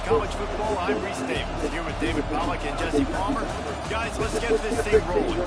College football, I'm Reese Davis, here with David Pollack and Jesse Palmer. Guys, let's get this thing rolling.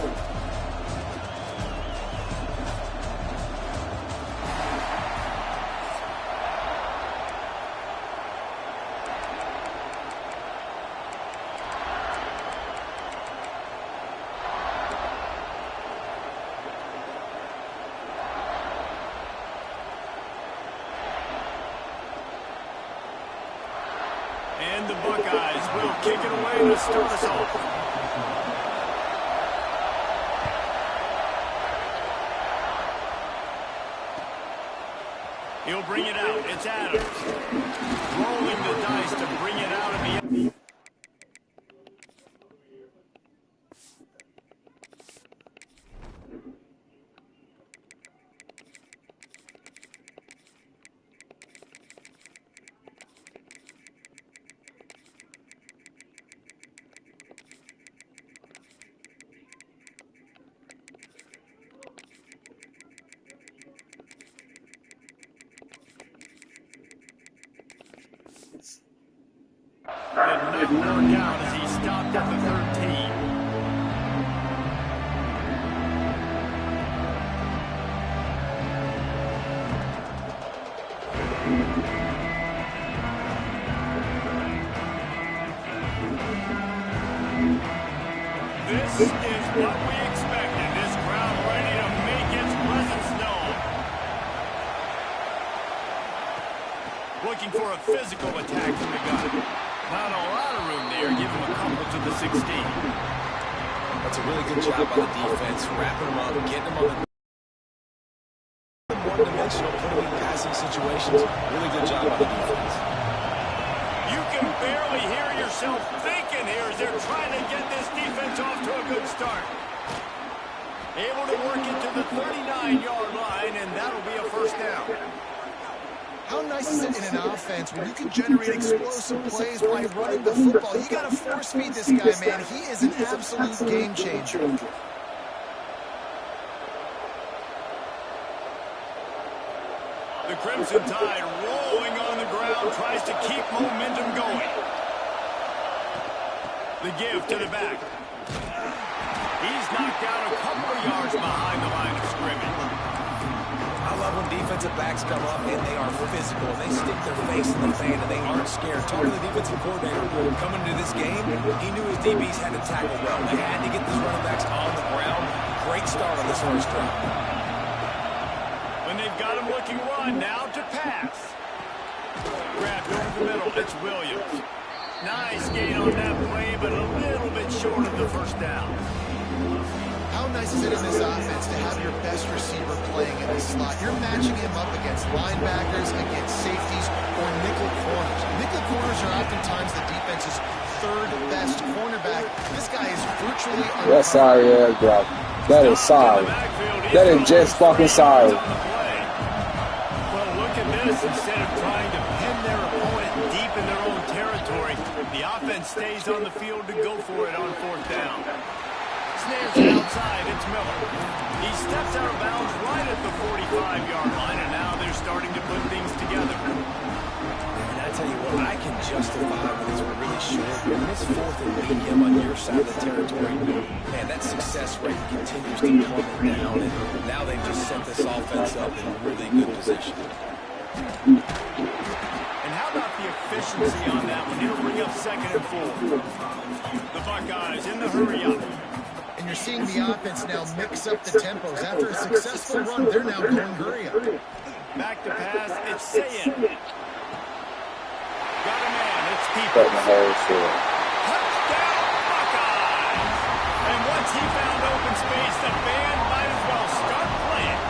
And the Buckeyes will kick it away to start us off. He'll bring it out. It's Adams. Rolling the dice to bring it out of the end. Did not work out as he stopped at the 13. This is what we expected. This crowd ready to make its presence known. Looking for a physical attack from the gun. Not a lot of room there. Give him a couple to the 16. That's a really good job by the defense, wrapping them up, getting them on the one-dimensional, putting them in passing situations. Really good job by the defense. You can barely hear yourself thinking here as they're trying to get this defense off to a good start. Able to work it to the 39-yard line, and that'll be a first down. How nice is it in an offense when you can generate explosive plays while you're running the football? You got to force feed this guy, man. He is an absolute game changer. The Crimson Tide rolling on the ground, tries to keep momentum going. The give to the back. He's knocked out a couple of yards behind the line of scrimmage. I love when defensive backs come up and they are physical and they stick their face in the fan and they aren't scared. Talking to the defensive coordinator coming into this game, he knew his DBs had to tackle well. They had to get these running backs on the ground. Great start on this first drive. When they've got him looking one, now to pass. Grabbed over the middle, it's Williams. Nice gain on that play, but a little bit short of the first down. How nice is it in this offense to have your best receiver playing in the slot? You're matching him up against linebackers, against safeties, or nickel corners. Nickel corners are oftentimes the defense's third best cornerback. This guy is virtually uncovered. That's sorry, bro. That is sorry. That is just fucking sorry. Well, look at this. Instead of trying to pin their opponent deep in their own territory, the offense stays on the field to go for it on fourth down. snares it outside. It's Miller. He steps out of bounds right at the 45-yard line, and now they're starting to put things together. And I tell you what, I can justify when it's really short. When it's 4th and medium on your side of the territory, man, that success rate continues to plummet down, and now they've just set this offense up in a really good position. And how about the efficiency on that one? He'll bring up 2nd and 4. The Buckeyes in the hurry up. And you're seeing the offense now mix up the tempos. After a successful run, they're now going hurry up. Back to pass, it's Sayin. Got a man, it's People. Touchdown, Buckeyes! And once he found open space, the band might as well start playing.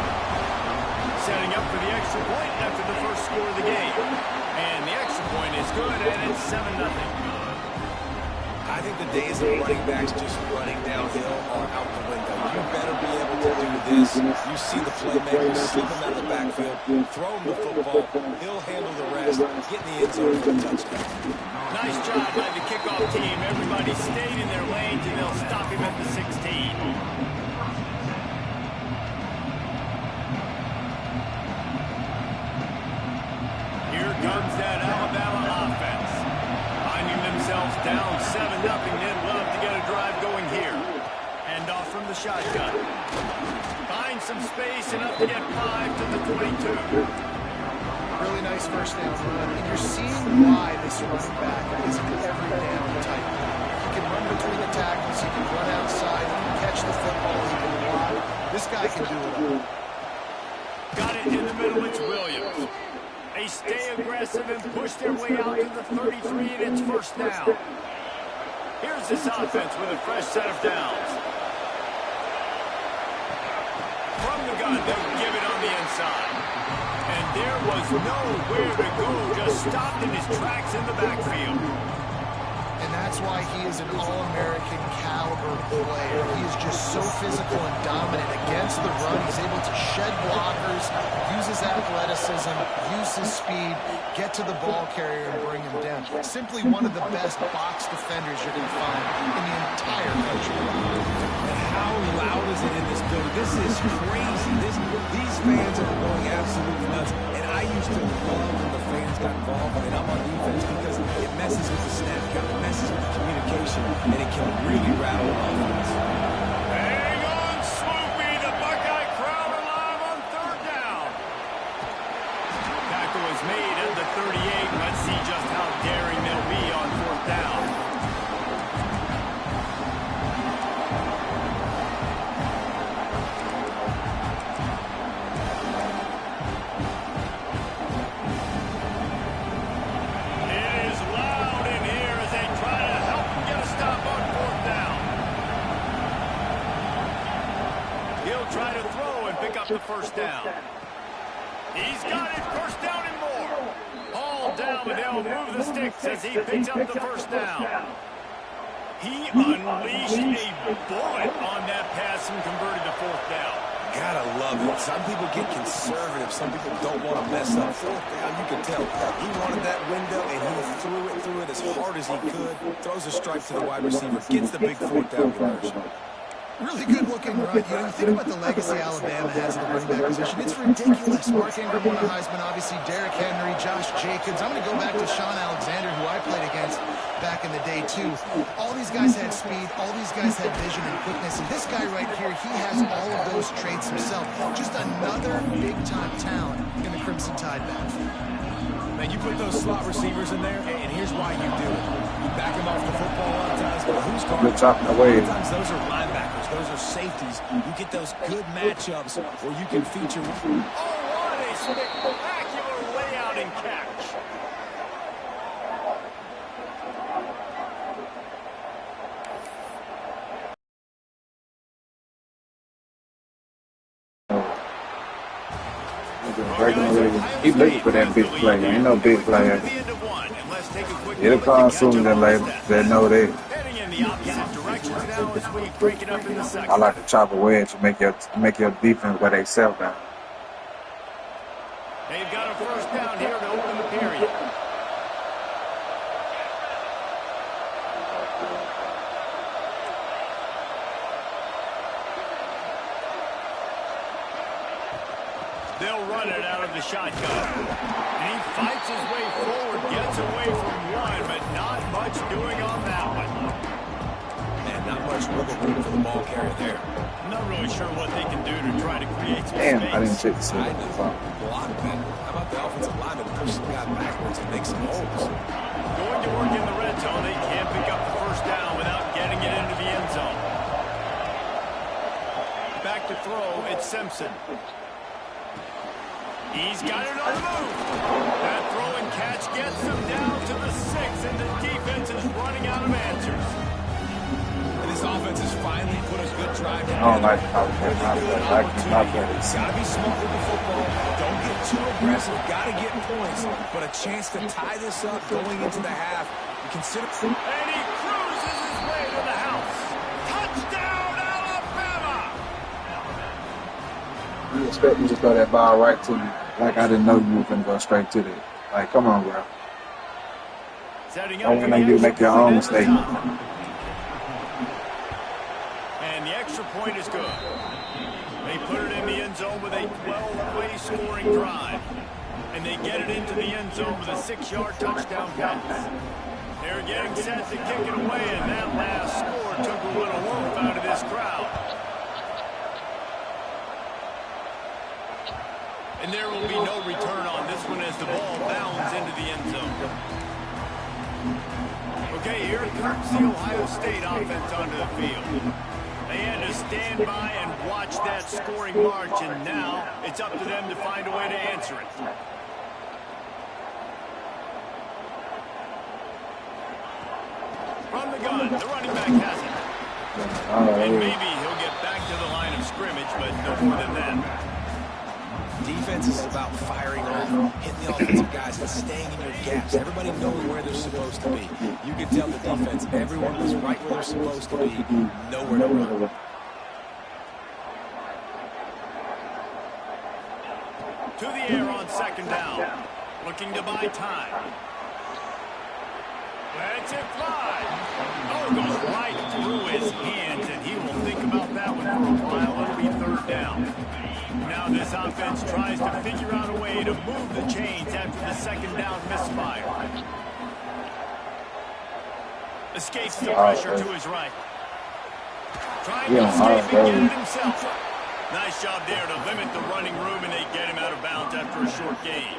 Setting up for the extra point after the first score of the game. And the extra point is good, and it's 7-0. I think the days of running backs just running downhill are out the window. You better be able to do this. You see the playmakers, slip him out of the backfield, throw him the football, he'll handle the rest, get in the end zone for a touchdown. Nice job by the kickoff team. Everybody stayed in their lanes, and they'll stop him at the 16. Here comes that Alabama offense. Finding themselves down 7-0, they'd love to get a drive going here. Hand off from the shotgun. Find some space, enough to get 5 to the 22. Really nice first down run. And you're seeing why this running back is an every down type. He can run between the tackles, he can run outside, he can catch the football, he can block. This guy can do it all. Got it in the middle, it's Williams. They stay aggressive and push their way out to the 33, and it's first down. Here's this offense with a fresh set of downs. From the gun, they'll give it on the inside. And there was nowhere to go, just stopped in his tracks in the backfield. And that's why he is an all-American caliber player. He is just so physical and dominant against the run. He's able to shed blockers, use his athleticism, use his speed, get to the ball carrier and bring him down. Simply one of the best box defenders you're going to find in the entire country. And how loud is it in this building? This is crazy. These fans are going absolutely nuts. And I used to love when the fans got involved, and I'm on defense because it messes with the snap count, it messes with the communication, and it can really rattle an offense. Hang on, Swoopy. The Buckeye crowd alive on 3rd down. Tackle is made at the 38. Let's see just how daring they'll be on 4th down. The first down. He's got it, first down and more. All down, but they'll move the sticks as he picks up the first down. He unleashed a bullet on that pass and converted to 4th down. Gotta love it. Some people get conservative. Some people don't want to mess up 4th down. You can tell. He wanted that window, and he threw it as hard as he could. Throws a strike to the wide receiver. Gets the big 4th down conversion. Really good-looking run. You know, you think about the legacy Alabama has in the running back position. It's ridiculous. Mark Ingram won a Heisman, obviously. Derrick Henry, Josh Jacobs. I'm going to go back to Sean Alexander, who I played against back in the day, too. All these guys had speed. All these guys had vision and quickness. And this guy right here, he has all of those traits himself. Just another big-time talent in the Crimson Tide backfield. Man, you put those slot receivers in there, and here's why you do it. You back them off the football a lot of times, but who's guarding? A lot of times those are linebackers, those are safeties. You get those good matchups where you can feature. Oh, what a spectacular layout and catch. He looking for that big player. Ain't no big player. It'll come sooner than later. They know that. I like to chop a wedge to make your defense where they sell down. They've got a first down here to open the period. They'll run it out of the shotgun. And he fights his way forward, gets away from one, but not much doing on that one. Man, not much wiggle room for the ball carrier there. I'm not really sure what they can do to try to create some Damn, space. I didn't check the I center. just block better. How about the offensive lineman push the guy backwards and make some holes? Going to work in the red zone. They can't pick up the first down without getting it into the end zone. Back to throw, it's Simpson. He's got it on the move. That throw and catch gets them down to the 6, and the defense is running out of answers. And this offense has finally put a good drive together. I don't like how they not play this. Gotta be smart with the football. Don't get too aggressive. Gotta get points. But a chance to tie this up going into the half. You consider. And he cruises his way to the house. Touchdown, Alabama! You expect me to throw that ball right to you. Like I didn't know you were going to go straight to that. Like, come on, bro. Setting I up want you to make your own mistake. And the extra point is good. They put it in the end zone with a 12-play scoring drive. And they get it into the end zone with a 6-yard touchdown pass. They're getting set to kick it away, and that last score took a little woof out of this crowd. And there will be no return on this one as the ball bounds into the end zone. Okay, here comes the Ohio State offense onto the field. They had to stand by and watch that scoring march, and now it's up to them to find a way to answer it. From the gun, the running back has it. And maybe he'll get back to the line of scrimmage, but no more than that. Defense is about firing off, hitting the offensive guys, and staying in your gaps. Everybody knows where they're supposed to be. You can tell the defense, everyone is right where they're supposed to be, nowhere to run. To the air on second down. Looking to buy time. Let's it fly. Oh, goes right through his hands, and he will think about that one for a while. It'll be third down. Now this offense tries to figure out a way to move the chains after the second down misfire. Escapes the pressure to his right. Trying to escape and get it himself. Nice job there to limit the running room, and they get him out of bounds after a short gain.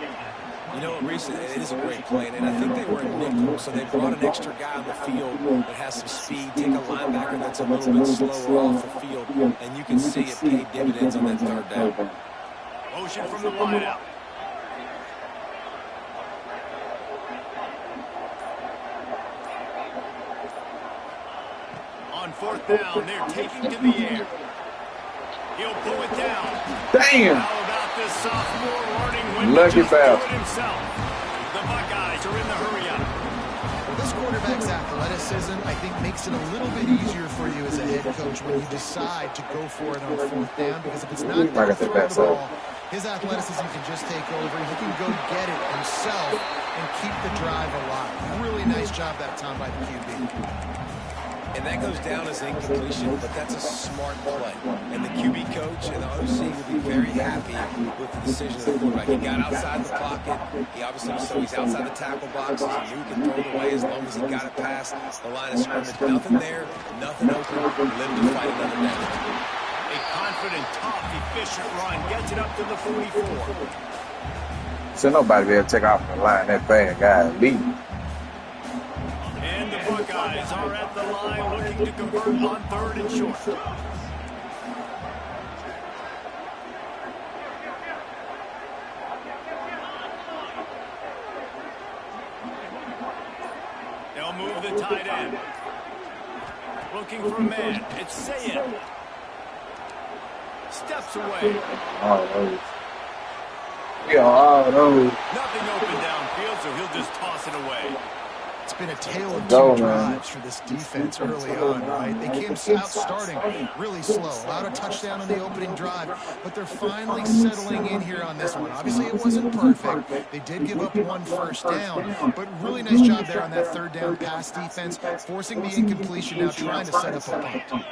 You know, Reese, it is a great play, and I think they were in nickel, so they brought an extra guy on the field that has some speed, take a linebacker that's a little bit slower off the field, and you can see it paid dividends on that third down. Motion from the wideout. On fourth down, they're taking to the air. He'll pull it down. Damn! How about this sophomore learning when to Lucky just do bastard. it himself? The Buckeyes are in the hurry-up. Well, this quarterback's athleticism, I think, makes it a little bit easier for you as a head coach when you decide to go for it on fourth down, because if it's not there to throw the ball, his athleticism can just take over. He can go get it himself and keep the drive alive. Really nice job that time by the QB. And that goes down as incompletion, but that's a smart play. And the QB coach and the OC will be very happy with the decision of the quarterback. He got outside the pocket. He obviously, so he's outside the tackle boxes. He knew he could throw it away as long as he got it past the line of scrimmage. Nothing there, nothing open. Live to fight another down. A confident, tough, efficient run gets it up to the 44. So nobody be able to take off the line that bad guy leave. And the Buckeyes are at the line looking to convert on third and short. They'll move the tight end. Looking for a man. It's Sayed. Steps away. Nothing open downfield, so he'll just toss it away. It's been a tale of two drives for this defense early on, right? They came out starting really slow, allowed a touchdown on the opening drive, but they're finally settling in here on this one. Obviously, it wasn't perfect. They did give up one first down, but really nice job there on that third down pass defense, forcing the incompletion, now trying to set up a punt.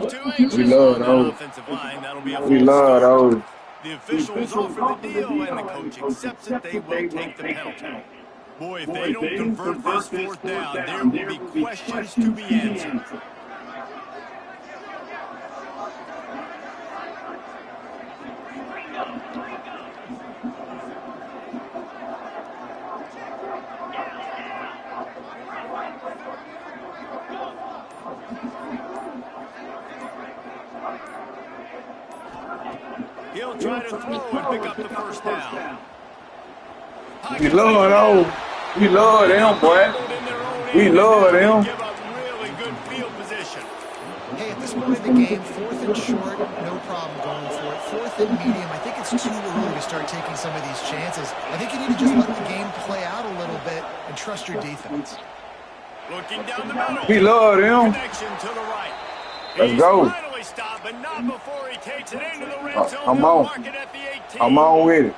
move too anxious We love on that those. offensive line. That'll be a We false love start. those. The officials offer the deal, and the coach accepts it. They will take the penalty. Boy, if they don't convert this fourth down, there will be questions to be answered. He'll try to throw and pick up the first down. We love those. We love them, boy. We love them. Give up really good field position. Hey, at this point in the game, 4th and short, no problem going for it. 4th and medium, I think it's too early to start taking some of these chances. I think you need to just let the game play out a little bit and trust your defense. Looking down the middle. We love them. Connection to the right. Let's He's go. finally stopped, but not before he takes it into the red zone. Come They'll on. mark it at the 18. I'm on with it.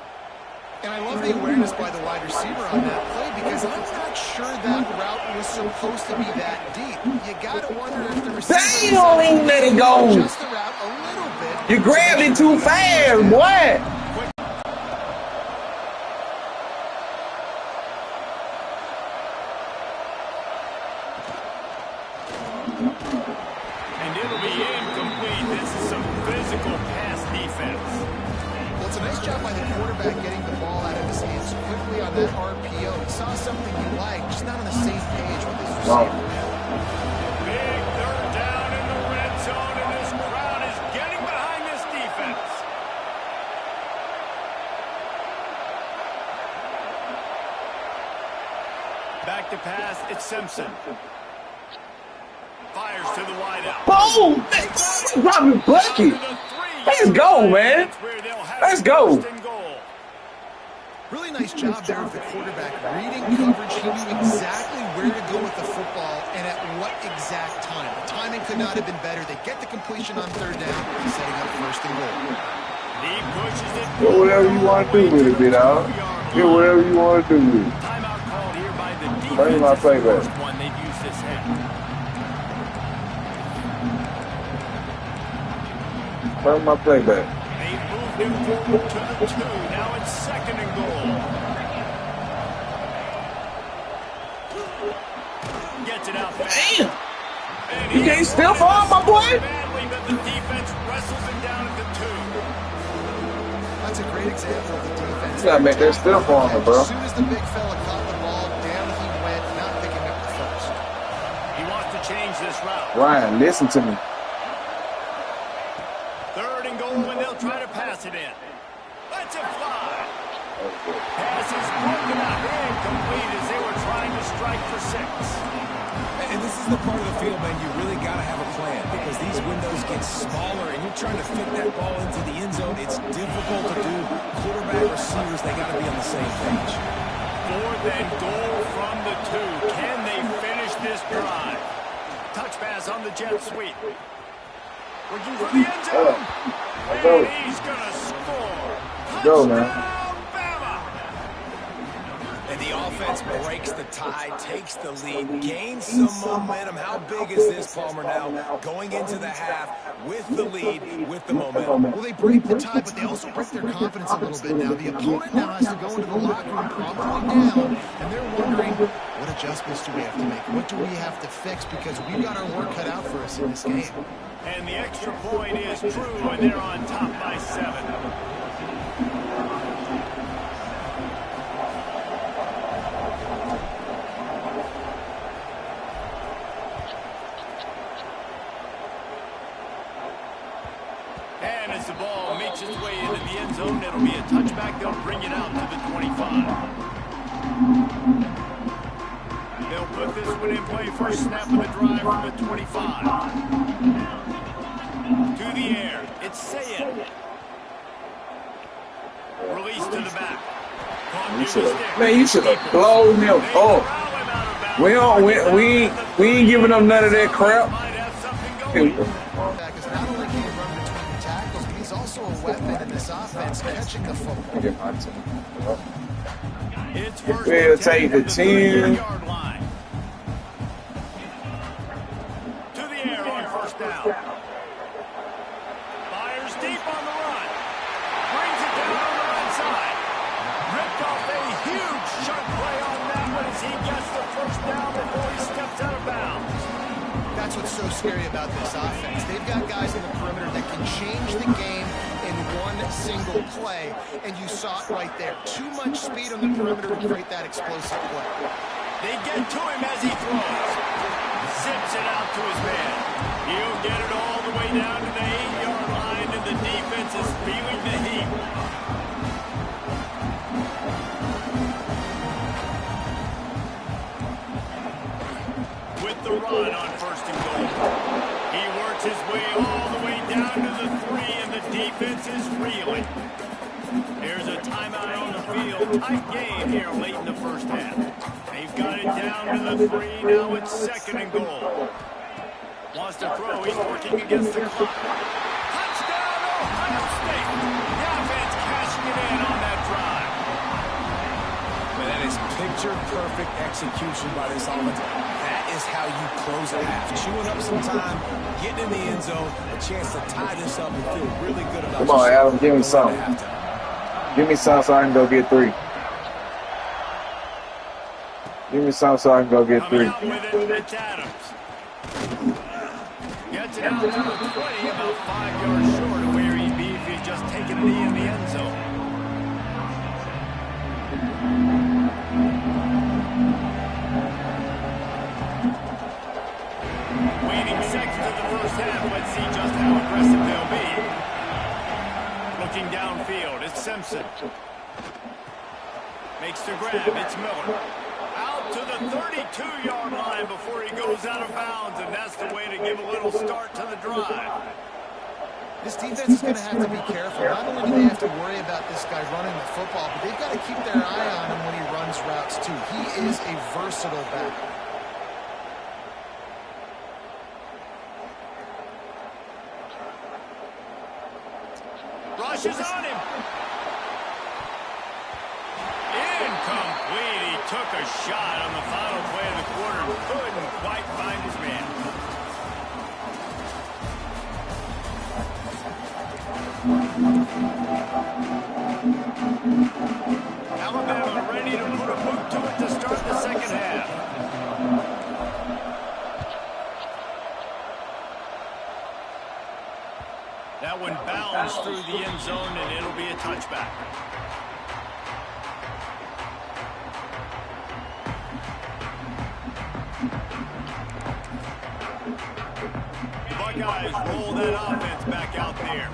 And I love the awareness by the wide receiver on that play because I'm not sure that route was supposed to be that deep. You got to wonder if the receiver Damn, let it go. adjust the route a little bit. You grabbed it too fast, boy. And it'll be incomplete. This is some physical pass defense. Well, it's a nice job by the quarterback getting the ball out of his hands quickly on that RPO. He saw something he liked, just not on the same page with his receiver. Big third down in the red zone, and this crowd is getting behind this defense. Back to pass, it's Simpson. Fires to the wide out. Boom! Robin Bucky. Let's go, man. Let's go. Really nice job there of the quarterback reading coverage. He knew exactly where to go with the football and at what exact time. The timing could not have been better. They get the completion on 3rd down, setting up 1st and goal. He pushes it. Do whatever you want to do with it, dog. Do whatever you want to do with it. Timeout called here by the defense. Bring my play back. First one they've used this half. Bring my play back. They moved him forward to the 2. Now it's 2nd and goal. Gets it out fast. Damn. And You can't still fall, my boy. badly, but the defense wrestles him down at the 2. That's a great example of the defense. You gotta make that still for him, bro. As soon as the big fella caught the ball, down he went, not picking up the first. He wants to change this route. Ryan, listen to me. 3rd and goal, and they'll try to pass it in. Let's it fly. Pass is broken up, incomplete as they were trying to strike for 6. And this is the part of the field, man, you really got to have a plan because these windows get smaller and you're trying to fit that ball into the end zone. It's difficult to do. Quarterback, receivers, they got to be on the same page. 4th and goal from the 2. Can they finish this drive? Touch pass on the jet sweep. Looking for the end zone. And he's going to score. Go, man. Bama. And the offense breaks the tie, takes the lead, gains some momentum. How big is this, Palmer, now? Going into the half with the lead, with the momentum. Well, they break the tie, but they also break their confidence a little bit now. The opponent now has to go into the locker room promptly down, and they're wondering, what adjustments do we have to make? What do we have to fix? Because we've got our work cut out for us in this game. And the extra point is true, and they're on top by 7. And as the ball makes its way into the end zone, it'll be a touchback. They'll bring it out to the 25. They'll put this one in play. First snap of the drive from the 25. To the air. It's Sayed. Release to the back. You should have blown him up. We ain't giving them none of that crap. Because not only can he run between the tackles, but he's also a weapon in this offense, catching the football. It's first We'll take the 10. yard line. To the air on 1st down. sharp play on that one as he gets the first down before he steps out of bounds. That's what's so scary about this offense. They've got guys in the perimeter that can change the game in one single play, and you saw it right there. Too much speed on the perimeter to create that explosive play. They get to him as he throws. Zips it out to his man. He'll get it all the way down to the 8-yard line, and the defense is feeling the heat. With the run on 1st and goal. He works his way all the way down to the 3, and the defense is reeling. Here's a timeout on the field. Tight game here late in the first half. They've got it down to the 3. Now it's 2nd and goal. Wants to throw. He's working against the clock. Touchdown, Ohio State. The offense cashing it in on that drive. And that is picture-perfect execution by this offense. That is how you close a half. Chewing up some time, getting in the end zone, a chance to tie this up and feel really good about Come on, Adam, give me something. Give me something so I can go get 3. Give me something so I can go get 3. Coming out with it, it's Adams. Gets it out to the 20, about 5 yards short of where he'd be if he'd just taken a knee in the end zone. Waiting seconds of the first half. Let's see just how aggressive they'll be. Looking downfield, it's Simpson. Makes the grab, it's Miller. Out to the 32-yard line before he goes out of bounds, and that's the way to give a little start to the drive. This defense is going to have to be careful. Not only do they have to worry about this guy running the football, but they've got to keep their eye on him when he runs routes, too. He is a versatile back. Rushes on him. Incomplete. He took a shot on the final play of the quarter. Couldn't quite find his man. Alabama ready to put a boot to it to start the second half. That one bounced through the end zone, and it'll be a touchback. Buckeyes roll that offense back out there.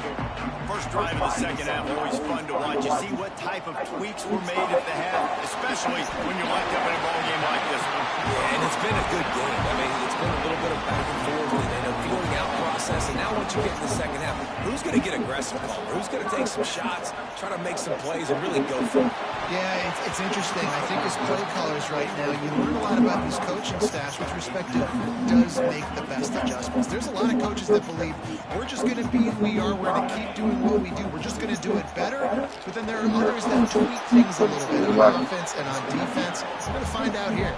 First drive of the second half, always fun to watch. You see what type of tweaks were made at the half, especially when you're locked up in a ball game like this one. Yeah, and it's been a good game. I mean, it's been a little bit of back and forth and a feeling out process. And now once you get in the second half, who's going to get aggressive, Paul? Who's going to take some shots, try to make some plays, and really go for it? Yeah, it's interesting. I think as play callers right now, you learn a lot about these coaching staffs with respect to who does make the best adjustments. There's a lot of coaches that believe we're just going to be who we are. We're going to keep doing what we do. We're just going to do it better. But then there are others that tweak things a little bit on offense and on defense. We're going to find out here.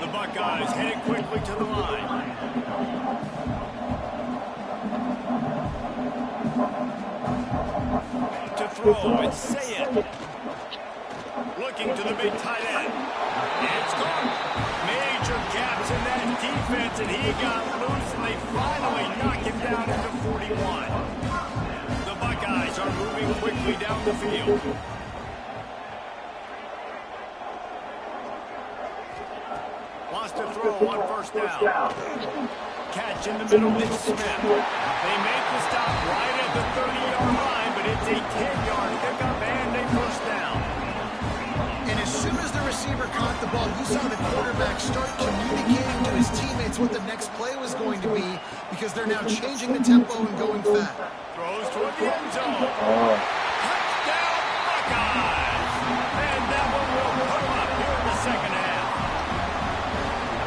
The Buckeyes heading quickly to the line. To throw, it's Sayed. Looking to the big tight end. It's gone. Major gaps in that defense, and he got loose, and they finally knock him down into 41. The Buckeyes are moving quickly down the field. Wants to throw on first down. Catch in the middle, it's Smith. They make the stop right at the 30-yard line, but it's a 10-yard pickup and a first down. And as soon as the receiver caught the ball, you saw the quarterback start communicating to his teammates what the next play was going to be because they're now changing the tempo and going fast. Throws toward the end zone. Touchdown, Buckeyes! And that one will put him up here in the second half.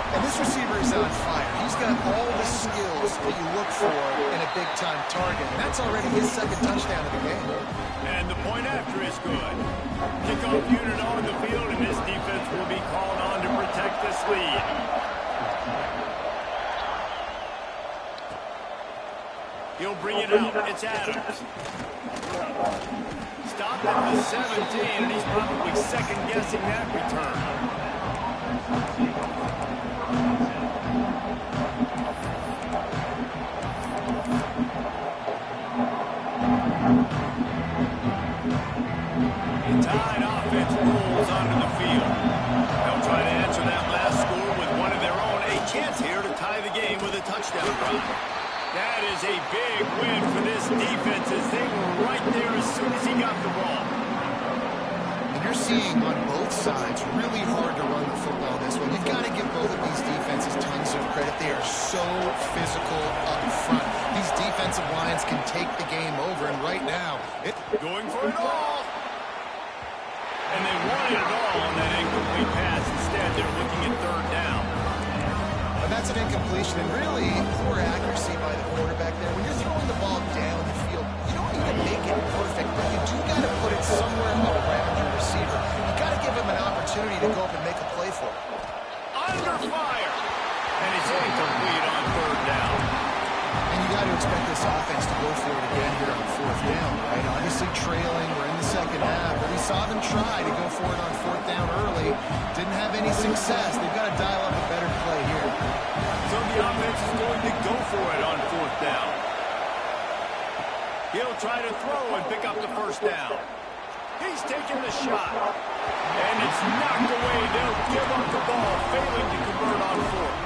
And this receiver is on fire. He's got all the skills that you look for in a big-time target. And that's already his second touchdown of the game. And the point after is good. Kickoff unit on the field, and this defense will be called on to protect this lead. He'll bring it out. It's Adams. stopped at the 17, and he's probably second-guessing that return. The Tide offense rolls onto the field. They'll try to answer that last score with one of their own. A chance here to tie the game with a touchdown run. That is a big win for this defense as they were right there as soon as he got the ball. And you're seeing on both sides really hard to run the football this one. You've got to give both of these defenses tons of credit. They are so physical up front. These defensive lines can take the game over, and right now, going for it all. And they wanted it all on that incomplete pass. Instead, they're looking at third down. And that's an incompletion, and really poor accuracy by the quarterback there. When you're throwing the ball down the field, you don't need to make it perfect, but you do got to put it somewhere around your receiver. You got to give him an opportunity to go up and make a play for it. Under fire. And it's incomplete on third down. And you got to expect this offense to go for it again here on fourth down, right? Obviously trailing, we're in the second half, but we saw them try to go for it on fourth down early. Didn't have any success. They've got to dial up a better play here. So the offense is going to go for it on fourth down. He'll try to throw and pick up the first down. He's taking the shot. And it's knocked away. They'll give up the ball, failing to convert on fourth.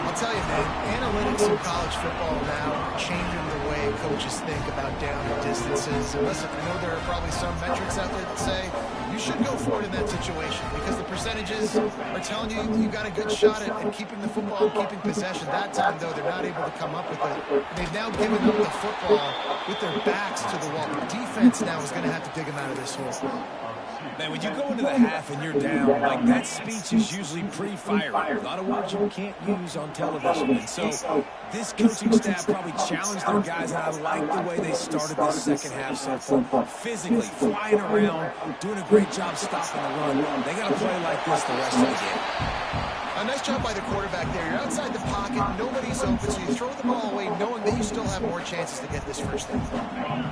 I'll tell you, man, analytics in college football now are changing the way coaches think about down and distances. And listen, I know there are probably some metrics out there that say you should go for it in that situation because the percentages are telling you you got a good shot at keeping the football and keeping possession. That time, though, they're not able to come up with it. They've now given up the football with their backs to the wall. The defense now is going to have to dig them out of this hole. Man, when you go into the half and you're down, like that speech is usually pretty fiery. A lot of words you can't use on television. And so this coaching staff probably challenged their guys, and I like the way they started this second half so far. Physically, flying around, doing a great job stopping the run. They got to play like this the rest of the game. A nice job by the quarterback there. You're outside the pocket, nobody's open, so you throw the ball away knowing that you still have more chances to get this first down.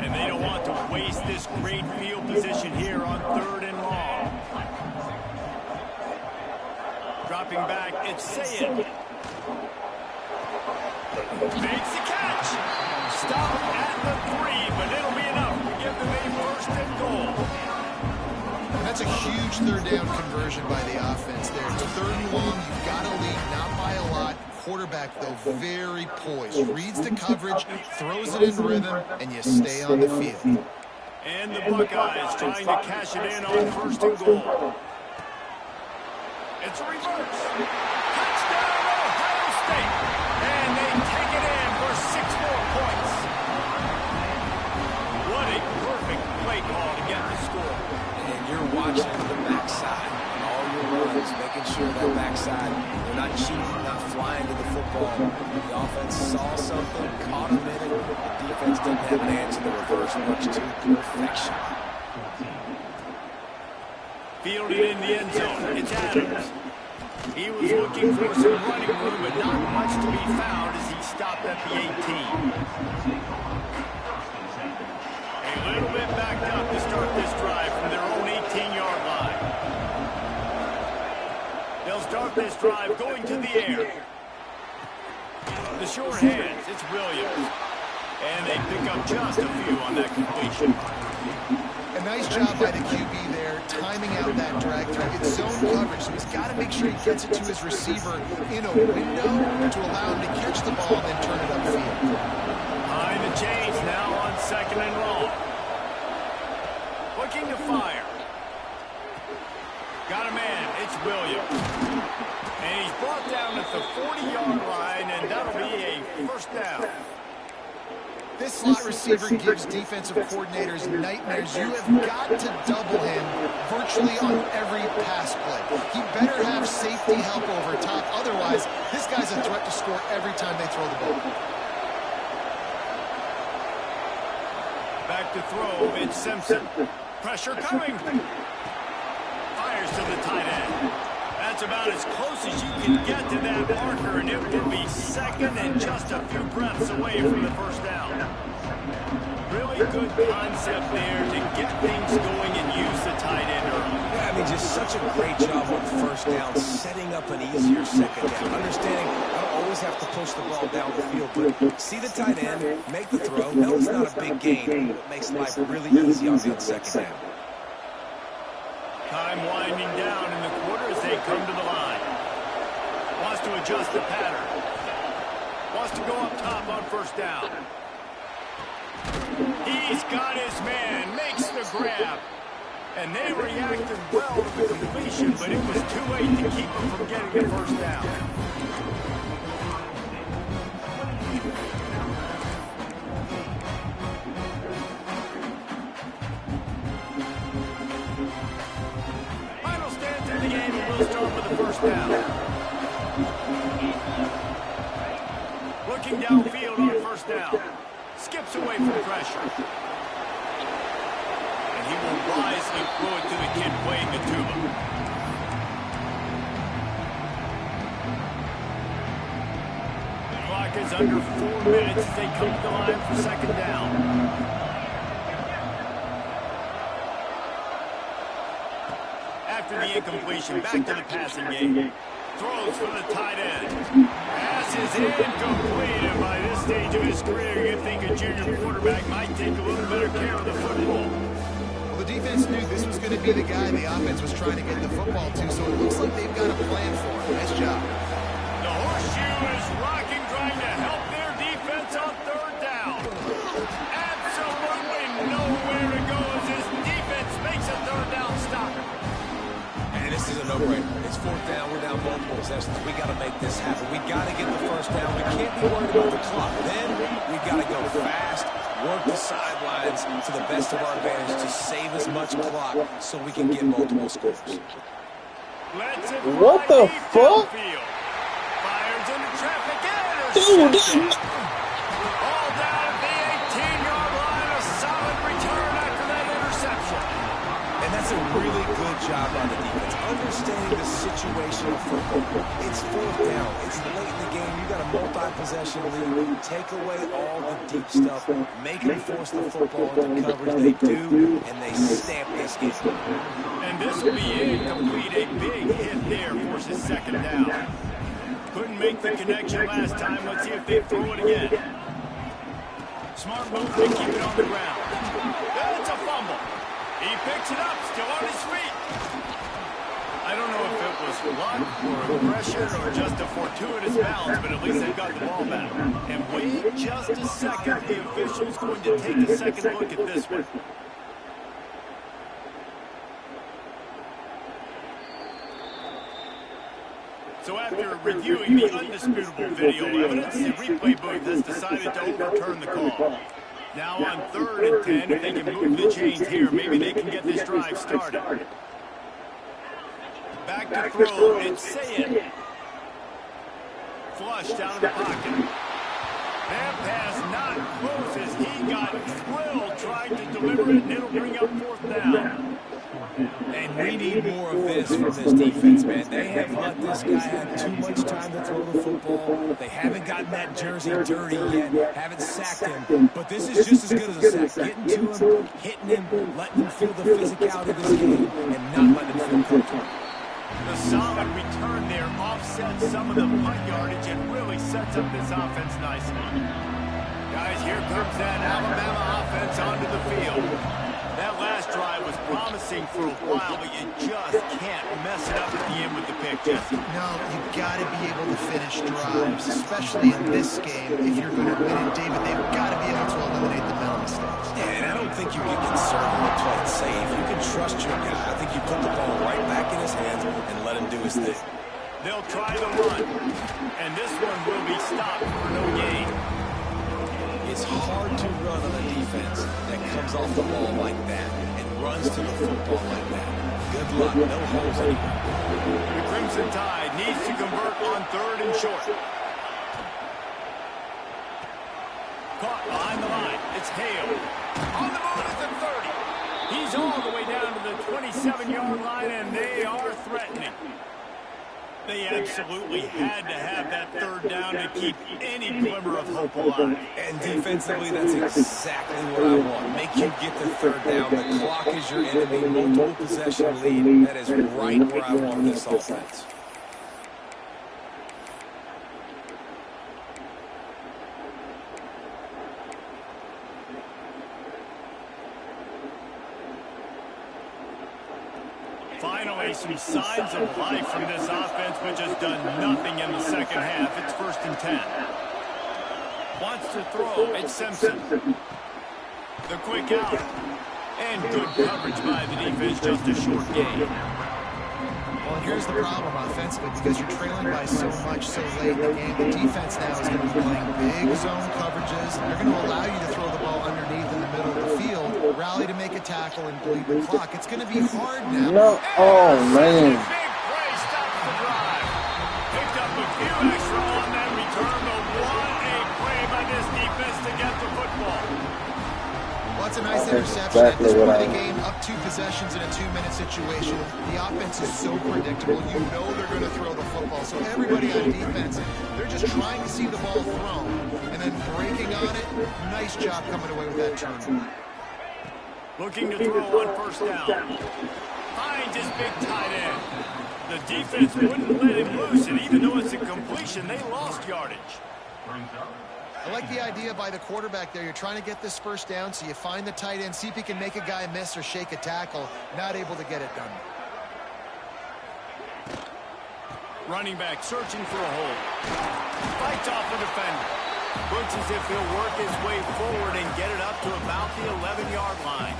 And they don't want to waste this great field position here on third and long. Dropping back, it's Sayed. Makes the catch. Stop at the 3, but it'll be enough to give them a first and goal. And that's a huge third down conversion by the offense there. It's third and long. You've got to lead, not by a lot. Quarterback, though, very poised. Reads the coverage, throws it in rhythm, and you stay on the field. And the Buckeyes trying to cash it in on first and goal. It's a reverse. Touchdown, Ohio State. And they take it in for 6 more points. What a perfect play call to get the score. And you're watching the backside and all your runs, making sure that backside, they're not cheating, not flying to the football. The offense saw something, caught them in it. The defense didn't have an answer. The reverse much to perfection. Fielded in the end zone. It's Adams. He was looking for some running room, but not much to be found as he stopped at the 18. A little bit backed up to start this drive from their own 18-yard line. They'll start this drive going to the air. The short hands, it's Williams. And they pick up just a few on that completion. A nice job by the QB there, timing out that drag through. It's zone coverage, so he's got to make sure he gets it to his receiver in a window to allow him to catch the ball and then turn it upfield. Behind the chains now on second and long. Looking to fire. Got a man, it's Williams. And he's brought down at the 40-yard line, and that'll be a first down. This slot receiver gives defensive coordinators nightmares. You have got to double him virtually on every pass play. He better have safety help over top. Otherwise, this guy's a threat to score every time they throw the ball. Back to throw, it's Simpson. Pressure coming. Fires to the tight end. That's Just about as close as you can get to that marker, and it will be second and just a few breaths away from the first down. Really good concept there to get things going and use the tight end early. Yeah, I mean, just such a great job on first down, setting up an easier second down. Understanding I don't always have to push the ball down the field, but see the tight end, make the throw. No, it's not a big gain. It makes life really easy on the second down. Time winding down in the quarter as they come to the line. Wants to adjust the pattern. Wants to go up top on first down. He's got his man, makes the grab. And they reacted well to the completion, but it was too late to keep him from getting the first down. Final stance in the game, and we'll start with the first down. Looking downfield on first down. Skips away from pressure. And he will wisely throw it to the kid playing the tuba. The clock is under 4 minutes as they come to the line for second down. After the incompletion, back to the passing game. Throws for the tight end. Pass is incomplete, and by this stage of his career, you'd think a junior quarterback might take a little better care of the football. Well, the defense knew this was going to be the guy the offense was trying to get the football to, so it looks like they've got a plan for him. Nice job. The horseshoe is rocking, trying to help their defense on third down. Absolutely nowhere to go as his defense makes a third down stop. And this is a no-brainer. It's fourth down. We're down multiple possessions. We got to make this happen. We got to get the first down. We can't be worried about the clock. Then we got to go fast, work the sidelines to the best of our advantage to save as much clock so we can get multiple scores. What the fuck? Fires into traffic. Dude, All down at the 18-yard line. A solid return after that interception. And that's a really good job by the defense, understanding the situation of football. It's fourth down. It's late in the game. You got a multi-possession lead. Take away all the deep stuff. Make them force the football into coverage. They do, and they stamp this game. And this will be incomplete. A big hit there forces second down. Couldn't make the connection last time. Let's see if they throw it again. Smart move to keep it on the ground. That's a fumble. He picks it up, still on his feet. I don't know if it was luck or aggression or just a fortuitous bounce, but at least they've got the ball back. And wait just a second. The official's going to take a second look at this one. So after reviewing the undisputable video evidence, the replay booth has decided to overturn the call. Now on 3rd and 10, if they can move the chains here, maybe they can get this drive started. Back to throw, it's Sayed. Flushed out of the pocket. That pass not close as he got drilled trying to deliver it, and it'll bring up fourth down. And we need more of this from this defense, man. They have let this guy have too much time to throw the football. They haven't gotten that jersey dirty yet, haven't sacked him. But this is just as good as a sack. Getting to him, hitting him, letting him feel the physicality of this game, and not letting him feel comfortable. The solid return there offsets some of the punt yardage and really sets up this offense nicely. Guys, here comes that Alabama offense onto the field. That last drive was promising for a while, but you just can't mess it up at the end with the pick, Jesse. No, you've got to be able to finish drives, especially in this game. If you're going to win it, David, they've got to be able to eliminate the mental mistakes. Yeah, and I don't think you get conservative and play it safe. You can trust your guy. I think you put the ball right back in his hands and let him do his thing. They'll try the run, and this one will be stopped for no gain. It's hard to run on a defense that comes off the ball like that and runs to the football like that. Good luck. No holes anywhere. The Crimson Tide needs to convert on 3rd and short. Caught behind the line. It's Hale. On the move at the 30. He's all the way down to the 27-yard line, and they are threatening. They absolutely had to have that third down to keep any glimmer of hope alive. And defensively, that's exactly what I want. Make you get the third down. The clock is your enemy. Multiple possession lead. That is right where I want this offense. Finally, some signs of life from this offense, which has done nothing in the second half. It's 1st and 10. Wants to throw. It's Simpson. The quick out. And good coverage by the defense, just a short gain. Well, here's the problem offensively, because you're trailing by so much so late in the game. The defense now is going to be playing big zone coverages. They're going to allow you to throw the ball underneath in the middle of the field, rally to make a tackle, and bleed the clock. It's going to be hard now. No, oh man. Big play stops the drive. Picked up a few extra on that return, but what a play by this defense to get the football. Well, it's a nice interception. At this point of the game, up 2 possessions in a 2-minute situation. The offense is so predictable. You know they're going to throw the football. So everybody on defense, they're just trying to see the ball thrown and then breaking on it. Nice job coming away with that turnover. Looking to throw on 1st down. Finds his big tight end. The defense wouldn't let him loose, and even though it's a completion, they lost yardage. I like the idea by the quarterback there. You're trying to get this 1st down, so you find the tight end, see if he can make a guy miss or shake a tackle. Not able to get it done. Running back searching for a hole. Fights off a defender. Looks as if he'll work his way forward and get it up to about the 11-yard line.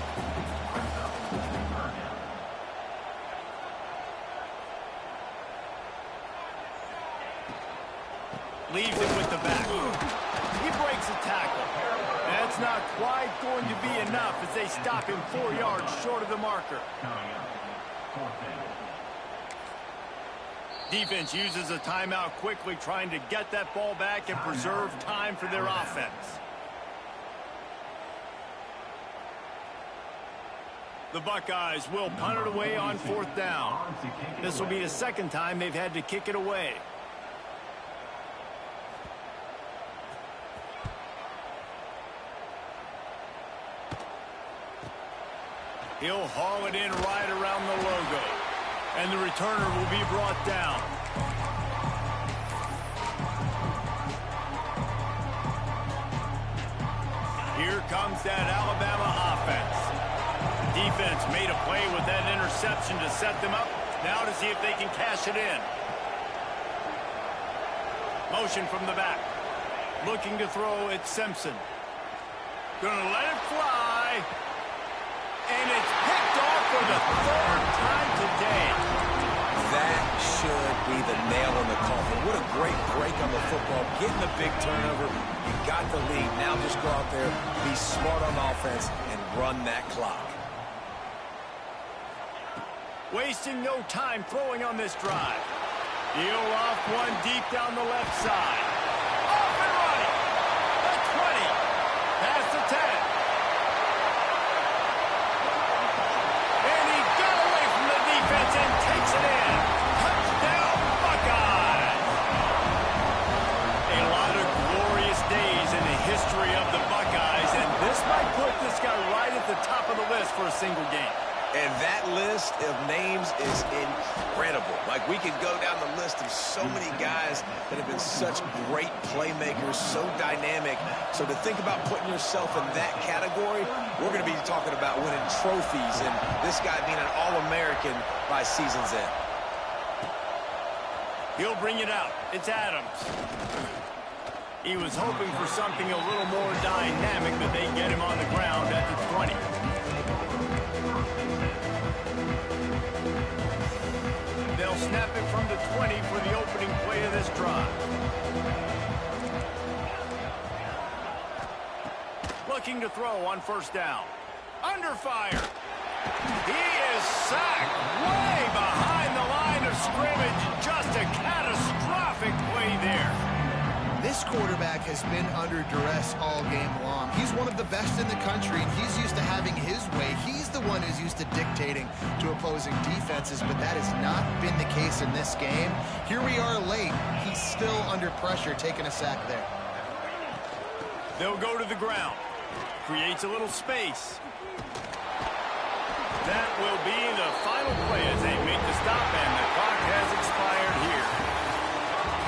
Leaves it with the back. He breaks a tackle. That's not quite going to be enough as they stop him 4 yards short of the marker. Defense uses a timeout quickly, trying to get that ball back and preserve time for their offense. The Buckeyes will punt it away on 4th down. This will be the 2nd time they've had to kick it away. He'll haul it in right around the logo. And the returner will be brought down. Here comes that Alabama offense. Defense made a play with that interception to set them up. Now to see if they can cash it in. Motion from the back. Looking to throw, it's Simpson. Gonna let it fly. And it's picked off for the 3rd time today. That should be the nail in the coffin. What a great break on the football. Getting the big turnover. You got the lead. Now just go out there, be smart on offense, and run that clock. Wasting no time throwing on this drive. He'll off one deep down the left side. Off and running. The 20. Past the 10. And takes it in. Touchdown, Buckeyes. A lot of glorious days in the history of the Buckeyes, and this might put this guy right at the top of the list for a single game. And that list of names is incredible. Like, we could go down the list of so many guys that have been such great playmakers, so dynamic. So to think about putting yourself in that category, we're going to be talking about winning trophies and this guy being an All-American by season's end. He'll bring it out. It's Adams. He was hoping for something a little more dynamic, but they get him on the ground at the 20. They'll snap it from the 20 for the opening play of this drive. Looking to throw on 1st down. Under fire. He is sacked way behind the line of scrimmage. Just a catastrophic play there. This quarterback has been under duress all game long. He's one of the best in the country, and he's used to having his way. He's the one who's used to dictating to opposing defenses, but that has not been the case in this game. Here we are late. He's still under pressure, taking a sack there. They'll go to the ground. Creates a little space. That will be the final play as they make the stop, and the clock has expired here.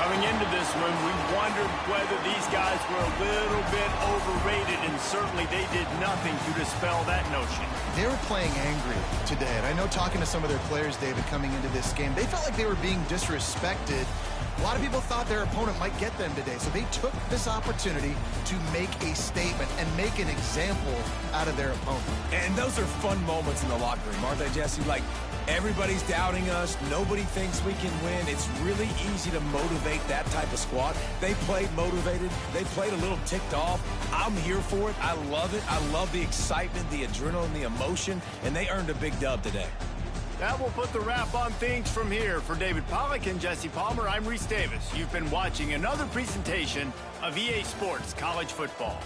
Coming into this one, we wondered whether these guys were a little bit overrated, and certainly they did nothing to dispel that notion. They were playing angry today, and I know talking to some of their players, David, coming into this game, they felt like they were being disrespected. A lot of people thought their opponent might get them today, so they took this opportunity to make a statement and make an example out of their opponent. And those are fun moments in the locker room, aren't they, Jesse? Like, everybody's doubting us. Nobody thinks we can win. It's really easy to motivate that type of squad. They played motivated. They played a little ticked off. I'm here for it. I love it. I love the excitement, the adrenaline, the emotion, and they earned a big dub today. That will put the wrap on things from here. For David Pollack and Jesse Palmer, I'm Reese Davis. You've been watching another presentation of EA Sports College Football.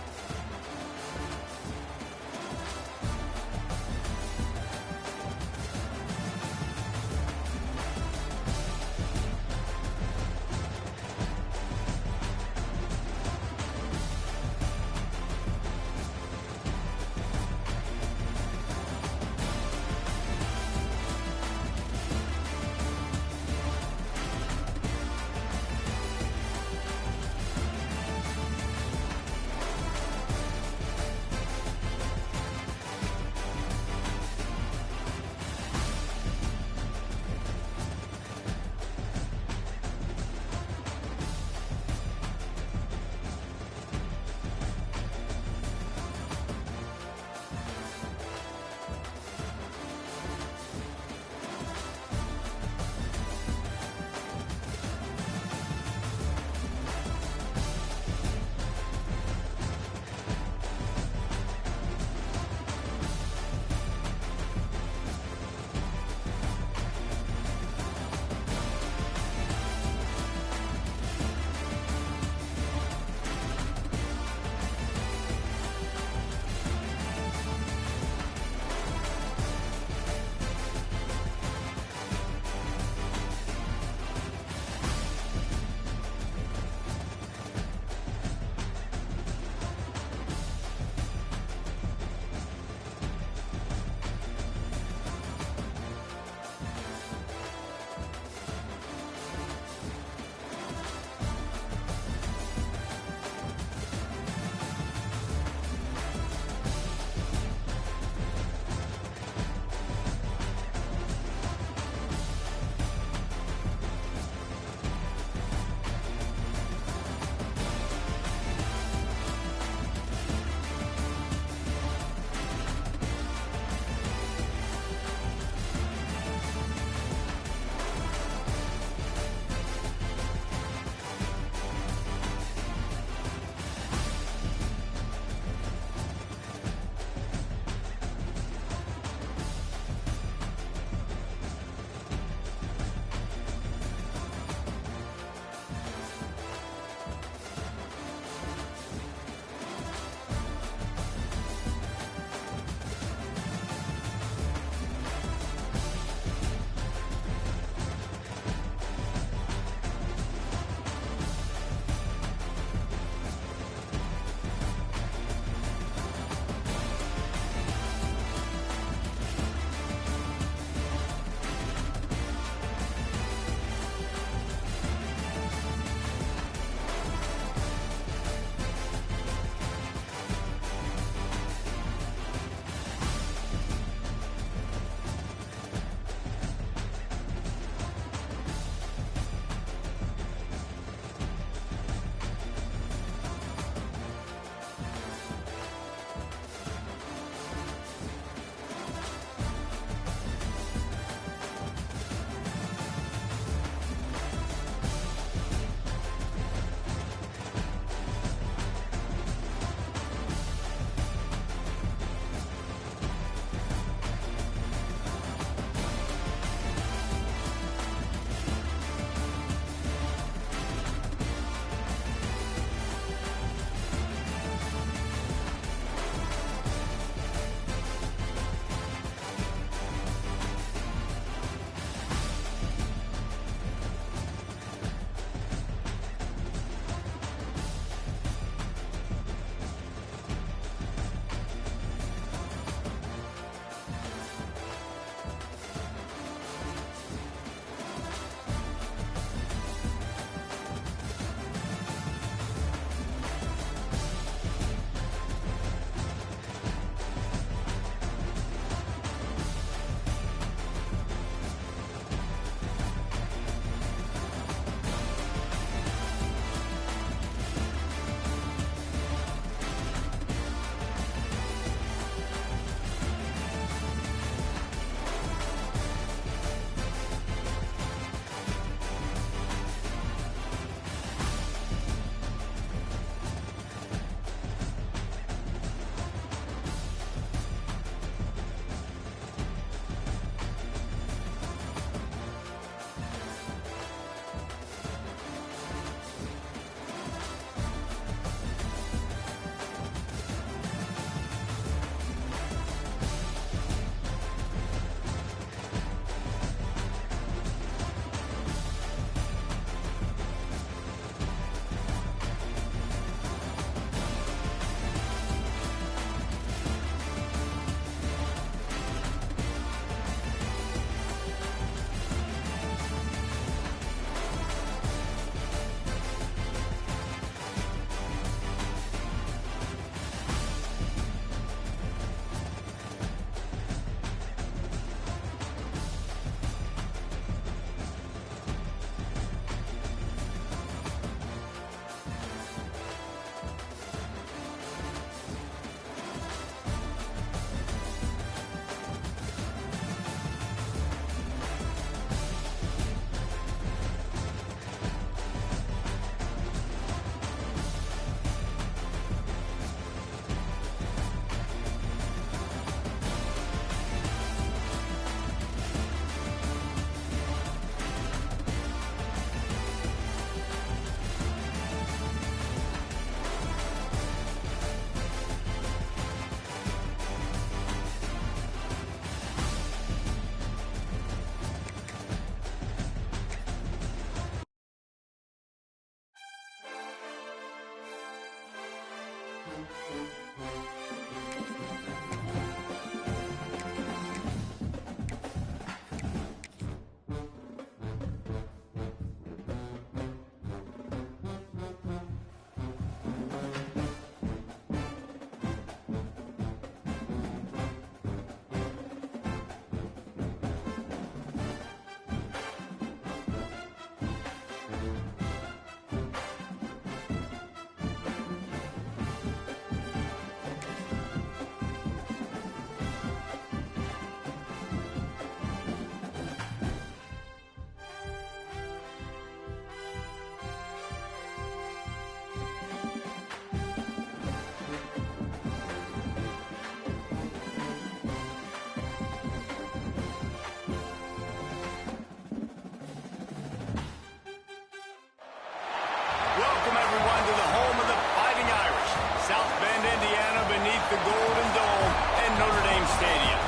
Welcome, everyone, to the home of the Fighting Irish, South Bend, Indiana, beneath the Golden Dome and Notre Dame Stadium.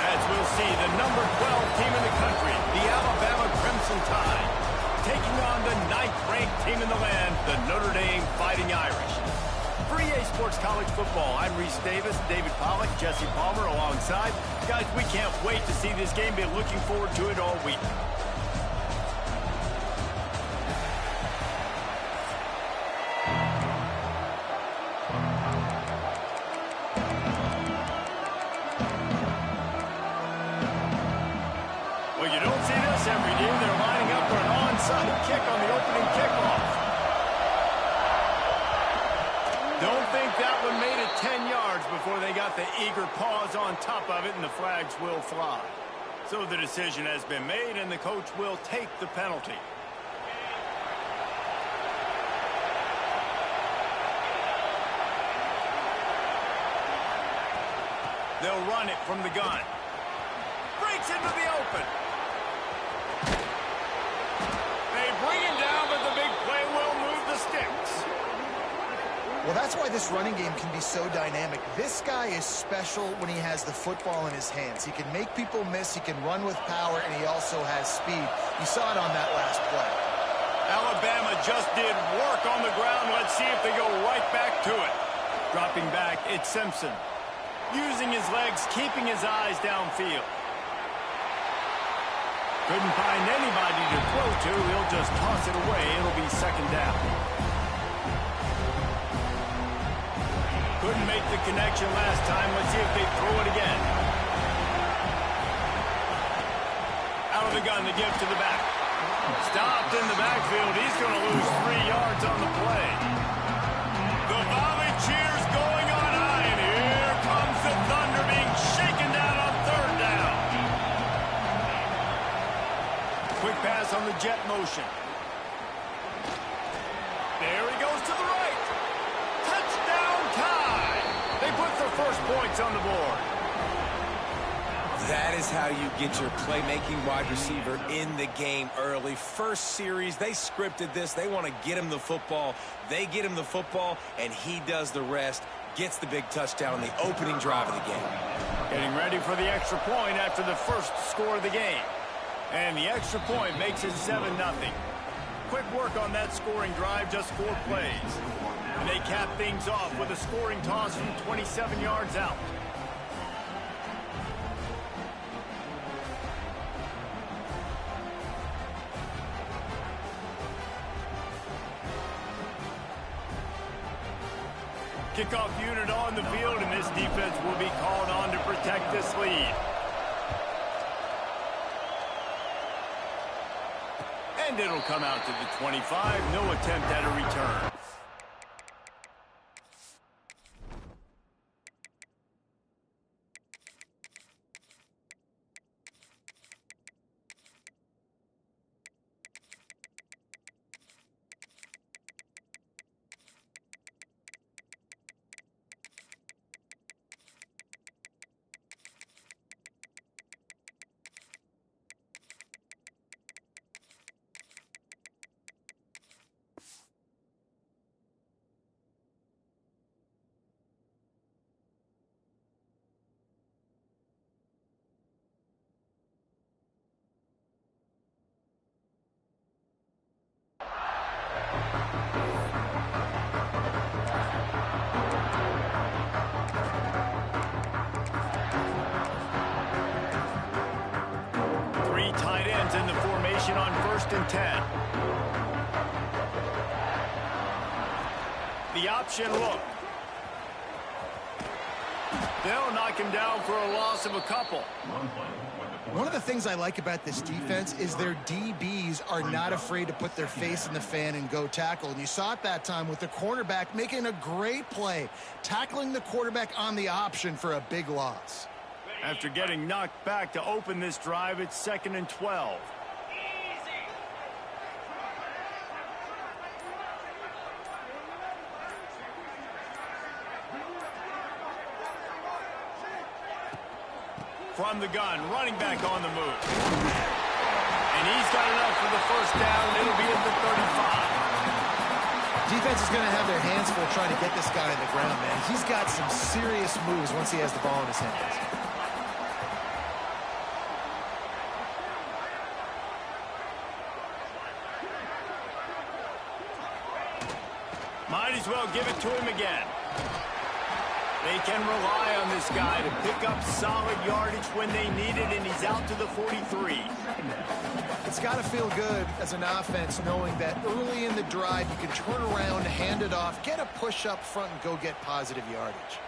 As we'll see, the number 12 team in the country, the Alabama Crimson Tide, taking on the 9th-ranked team in the land, the Notre Dame Fighting Irish. For EA Sports College Football, I'm Reese Davis, David Pollack, Jesse Palmer alongside. Guys, we can't wait to see this game. Been looking forward to it all week. Well, you don't see this every day. They're lining up for an onside kick on the opening kickoff. Don't think that one made it 10 yards before they got the eager paws on top of it, and the flags will fly. So the decision has been made, and the coach will take the penalty. They'll run it from the gun. Breaks into the open. They bring him down, but the big play will move the sticks. Well, that's why this running game can be so dynamic. This guy is special when he has the football in his hands. He can make people miss, he can run with power, and he also has speed. You saw it on that last play. Alabama just did work on the ground. Let's see if they go right back to it. Dropping back, it's Simpson. Using his legs, keeping his eyes downfield. Couldn't find anybody to throw to. He'll just toss it away. It'll be second down. Couldn't make the connection last time. Let's see if they throw it again. Out of the gun, the give to the back. Stopped in the backfield. He's going to lose 3 yards on the play. The volley cheers going on high, and here comes the Thunder being shaken down on third down. Quick pass on the jet motion. There he goes to the right. Touchdown tie. They put their first points on the board. That is how you get your playmaking wide receiver in the game early. First series, they scripted this. They want to get him the football. They get him the football, and he does the rest. Gets the big touchdown on the opening drive of the game. Getting ready for the extra point after the first score of the game. And the extra point makes it 7-0. Quick work on that scoring drive, just 4 plays. And they cap things off with a scoring toss from 27 yards out. Kickoff unit on the field, and this defense will be called on to protect this lead. And it'll come out to the 25. No attempt at a return. formation on 1st and 10. The option look. They'll knock him down for a loss of a couple. One of the things I like about this defense is their DBs are not afraid to put their face in the fan and go tackle. And you saw it that time with the cornerback making a great play, tackling the quarterback on the option for a big loss. After getting knocked back to open this drive, it's 2nd and 12. From the gun, running back on the move. And he's got enough for the 1st down, and it'll be at the 35. Defense is going to have their hands full trying to get this guy on the ground, man. He's got some serious moves once he has the ball in his hands. Might as well give it to him again. They can rely on this guy to pick up solid yardage when they need it, and he's out to the 43. It's got to feel good as an offense knowing that early in the drive you can turn around, hand it off, get a push up front, and go get positive yardage.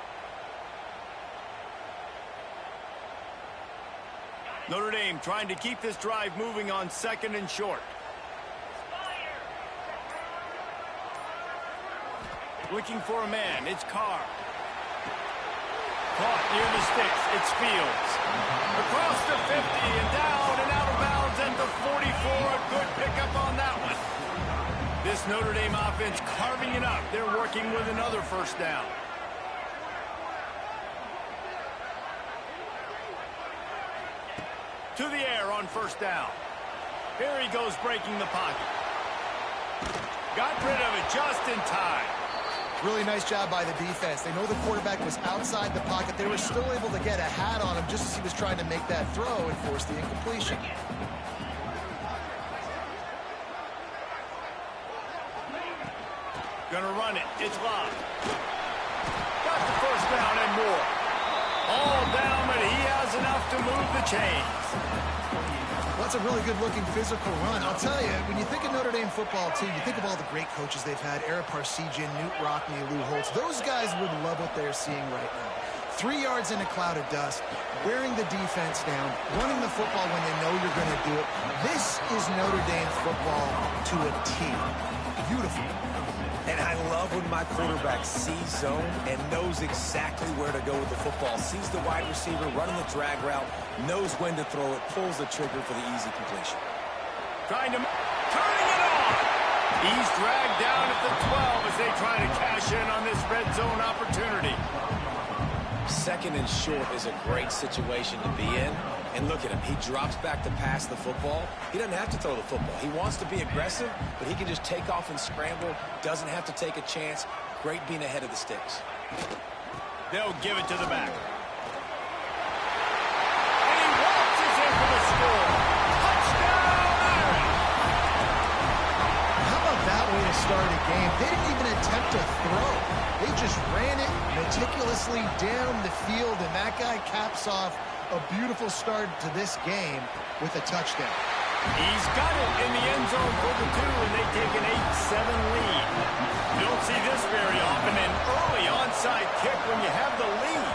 Notre Dame trying to keep this drive moving on 2nd and short. Looking for a man. It's Carr. Caught near the sticks. It's Fields. Across the 50 and down and out of bounds at the 44. A good pickup on that one. This Notre Dame offense carving it up. They're working with another 1st down. To the air on 1st down. Here he goes breaking the pocket. Got rid of it just in time. Really nice job by the defense. They know the quarterback was outside the pocket. They were still able to get a hat on him just as he was trying to make that throw and force the incompletion. Gonna run it. It's Love. Got the 1st down and more. All down, but he has enough to move the chains. Well, that's a really good-looking physical run. I'll tell you, when you think of Notre Dame football, too, you think of all the great coaches they've had, Ara Parseghian, Newt Rockne, Lou Holtz. Those guys would love what they're seeing right now. 3 yards in a cloud of dust, wearing the defense down, running the football when they know you're going to do it. This is Notre Dame football to a T. Beautiful. And I love when my quarterback sees zone and knows exactly where to go with the football. Sees the wide receiver running the drag route, knows when to throw it, pulls the trigger for the easy completion. Turning it on. He's dragged down at the 12 as they try to cash in on this red zone opportunity. 2nd and short is a great situation to be in. And look at him. He drops back to pass the football. He doesn't have to throw the football. He wants to be aggressive, but he can just take off and scramble. Doesn't have to take a chance. Great being ahead of the sticks. They'll give it to the back. And he waltzes in for the score. Touchdown, Irish! How about that way to start a game? They didn't even attempt to throw. They just ran it meticulously down the field, and that guy caps off a beautiful start to this game with a touchdown. He's got it in the end zone for the 2, and they take an 8-7 lead. You don't see this very often, an early onside kick when you have the lead.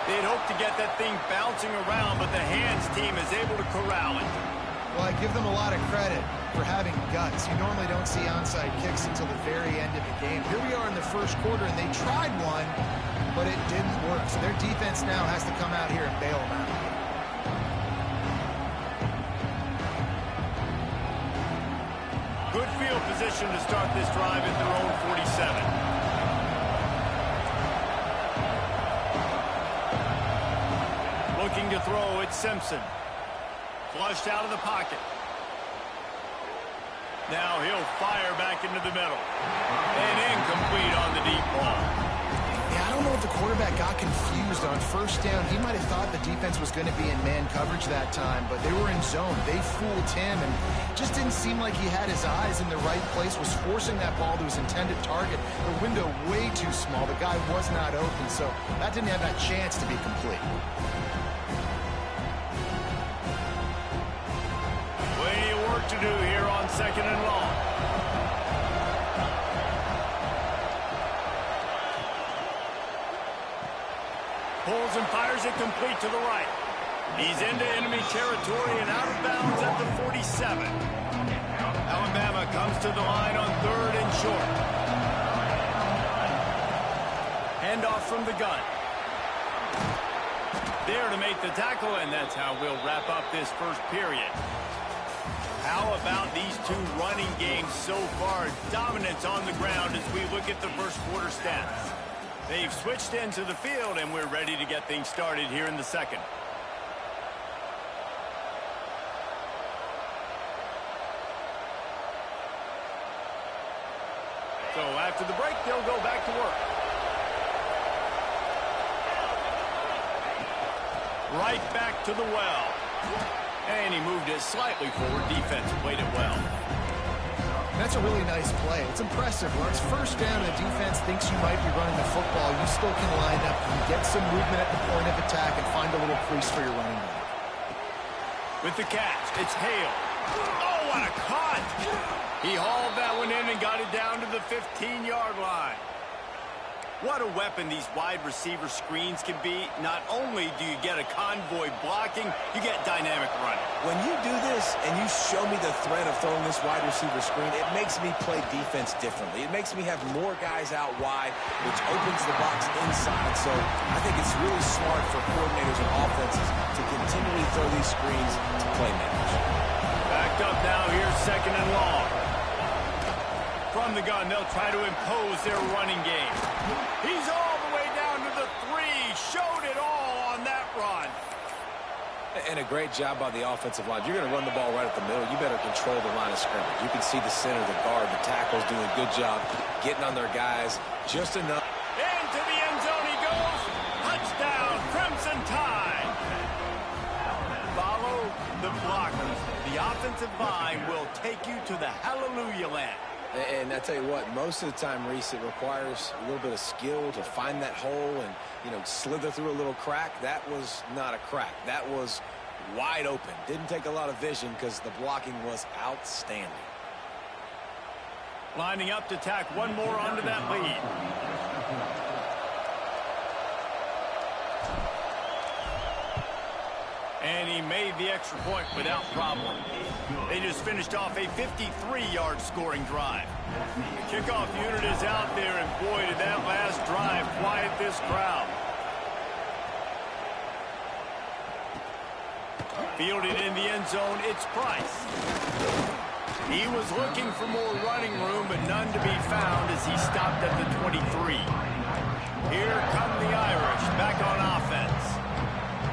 They'd hope to get that thing bouncing around, but the hands team is able to corral it. Well, I give them a lot of credit for having guts. You normally don't see onside kicks until the very end of the game. Here we are in the 1st quarter, and they tried one, but it didn't work. So their defense now has to come out here and bail them out. Good field position to start this drive at their own 47. Looking to throw, it's Simpson. Flushed out of the pocket. Now he'll fire back into the middle. And incomplete on the deep ball. Yeah, I don't know if the quarterback got confused on 1st down. He might have thought the defense was going to be in man coverage that time, but they were in zone. They fooled him, and just didn't seem like he had his eyes in the right place, was forcing that ball to his intended target. The window way too small. The guy was not open, so that didn't have that chance to be complete. Plenty of work to to do here on 2nd and long. Pulls and fires it complete to the right. He's into enemy territory and out of bounds at the 47. Alabama comes to the line on 3rd and short. Handoff from the gun. There to make the tackle, and that's how we'll wrap up this first period. How about these two running games so far? Dominance on the ground as we look at the first quarter stats. They've switched into the field, and we're ready to get things started here in the second. So after the break, they'll go back to work. Right back to the well. And he moved it slightly forward. Defense played it well. That's a really nice play. It's impressive. When it's first down and the defense thinks you might be running the football, you still can line up and get some movement at the point of attack and find a little crease for your running back. With the catch, it's Hale. Oh, what a cut! He hauled that one in and got it down to the 15-yard line. What a weapon these wide receiver screens can be. Not only do you get a convoy blocking, you get dynamic running. When you do this and you show me the threat of throwing this wide receiver screen, it makes me play defense differently. It makes me have more guys out wide, which opens the box inside. So I think it's really smart for coordinators and offenses to continually throw these screens to playmakers. Backed up now, here's 2nd and long. From the gun, they'll try to impose their running game. He's all the way down to the 3. Showed it all on that run. And a great job by the offensive line. If you're going to run the ball right at the middle, you better control the line of scrimmage. You can see the center, the guard, the tackles doing a good job getting on their guys just enough. Into the end zone he goes. Touchdown, Crimson Tide. Follow the blockers. The offensive line will take you to the hallelujah land. And I tell you what, most of the time, Reese, it requires a little bit of skill to find that hole and, slither through a little crack. That was not a crack. That was wide open. Didn't take a lot of vision because the blocking was outstanding. Lining up to tack one more onto that lead. And he made the extra point without problem. They just finished off a 53-yard scoring drive. The kickoff unit is out there, and boy, did that last drive quiet this crowd. Fielded in the end zone, it's Price. He was looking for more running room, but none to be found as he stopped at the 23. Here come the Irish, back on offense.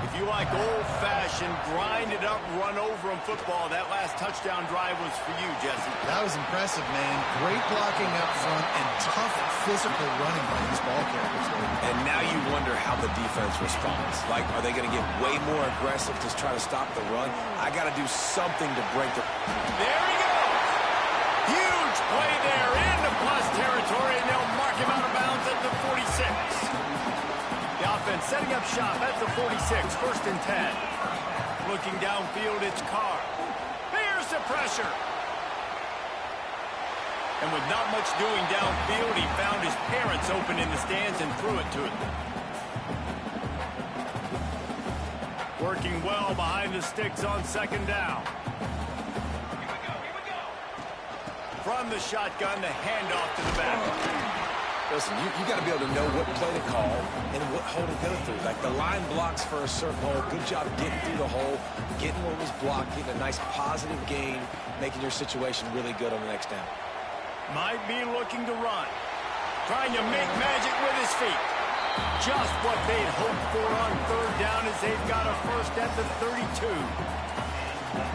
If you like old-fashioned, grind-it-up, run-over-'em football, that last touchdown drive was for you, Jesse. That was impressive, man. Great blocking up front and tough physical running by these ball carriers. And now you wonder how the defense responds. Like, are they going to get way more aggressive to try to stop the run? I got to do something to break the... There he goes! Huge play there into plus territory, and they'll mark him out of bounds at the 46. The offense setting up shop at the 46, 1st and 10. Looking downfield, it's Carr. Here's the pressure. And with not much doing downfield, he found his parents open in the stands and threw it to them. Working well behind the sticks on 2nd down. From the shotgun, the handoff to the back. Listen, you got to be able to know what play to call and what hole to go through. Like, the line blocks for a certain hole. Good job getting through the hole, getting what was blocked, getting a nice positive gain, making your situation really good on the next down. Might be looking to run. Trying to make magic with his feet. Just what they'd hoped for on 3rd down as they've got a first at the 32.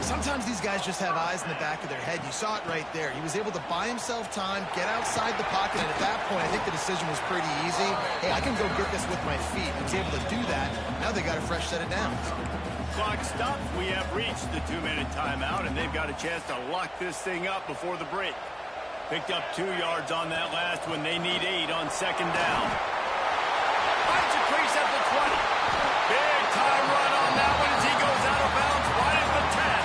Sometimes these guys just have eyes in the back of their head. You saw it right there. He was able to buy himself time, get outside the pocket, and at that point, I think the decision was pretty easy. Hey, I can go get this with my feet. He was able to do that. Now they got a fresh set of downs. Clock stopped. We have reached the 2-minute timeout, and they've got a chance to lock this thing up before the break. Picked up 2 yards on that last one. They need 8 on 2nd down. Finds a crease at the 20. Big time run on that one as he goes out of bounds right at the 10.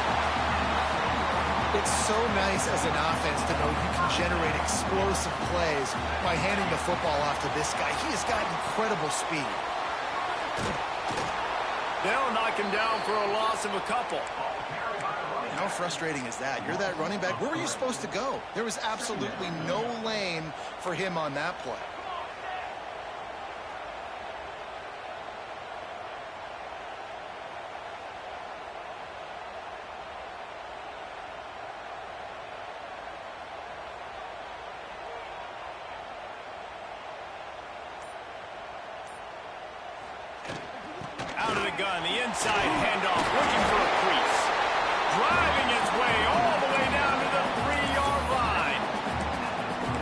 It's so nice as an offense to know you can generate explosive plays by handing the football off to this guy. He has got incredible speed. They'll knock him down for a loss of a couple. How frustrating is that? You're that running back. Where were you supposed to go? There was absolutely no lane for him on that play. Out of the gun, the inside handoff, looking for a crease. Driving its way all the way down to the 3-yard line.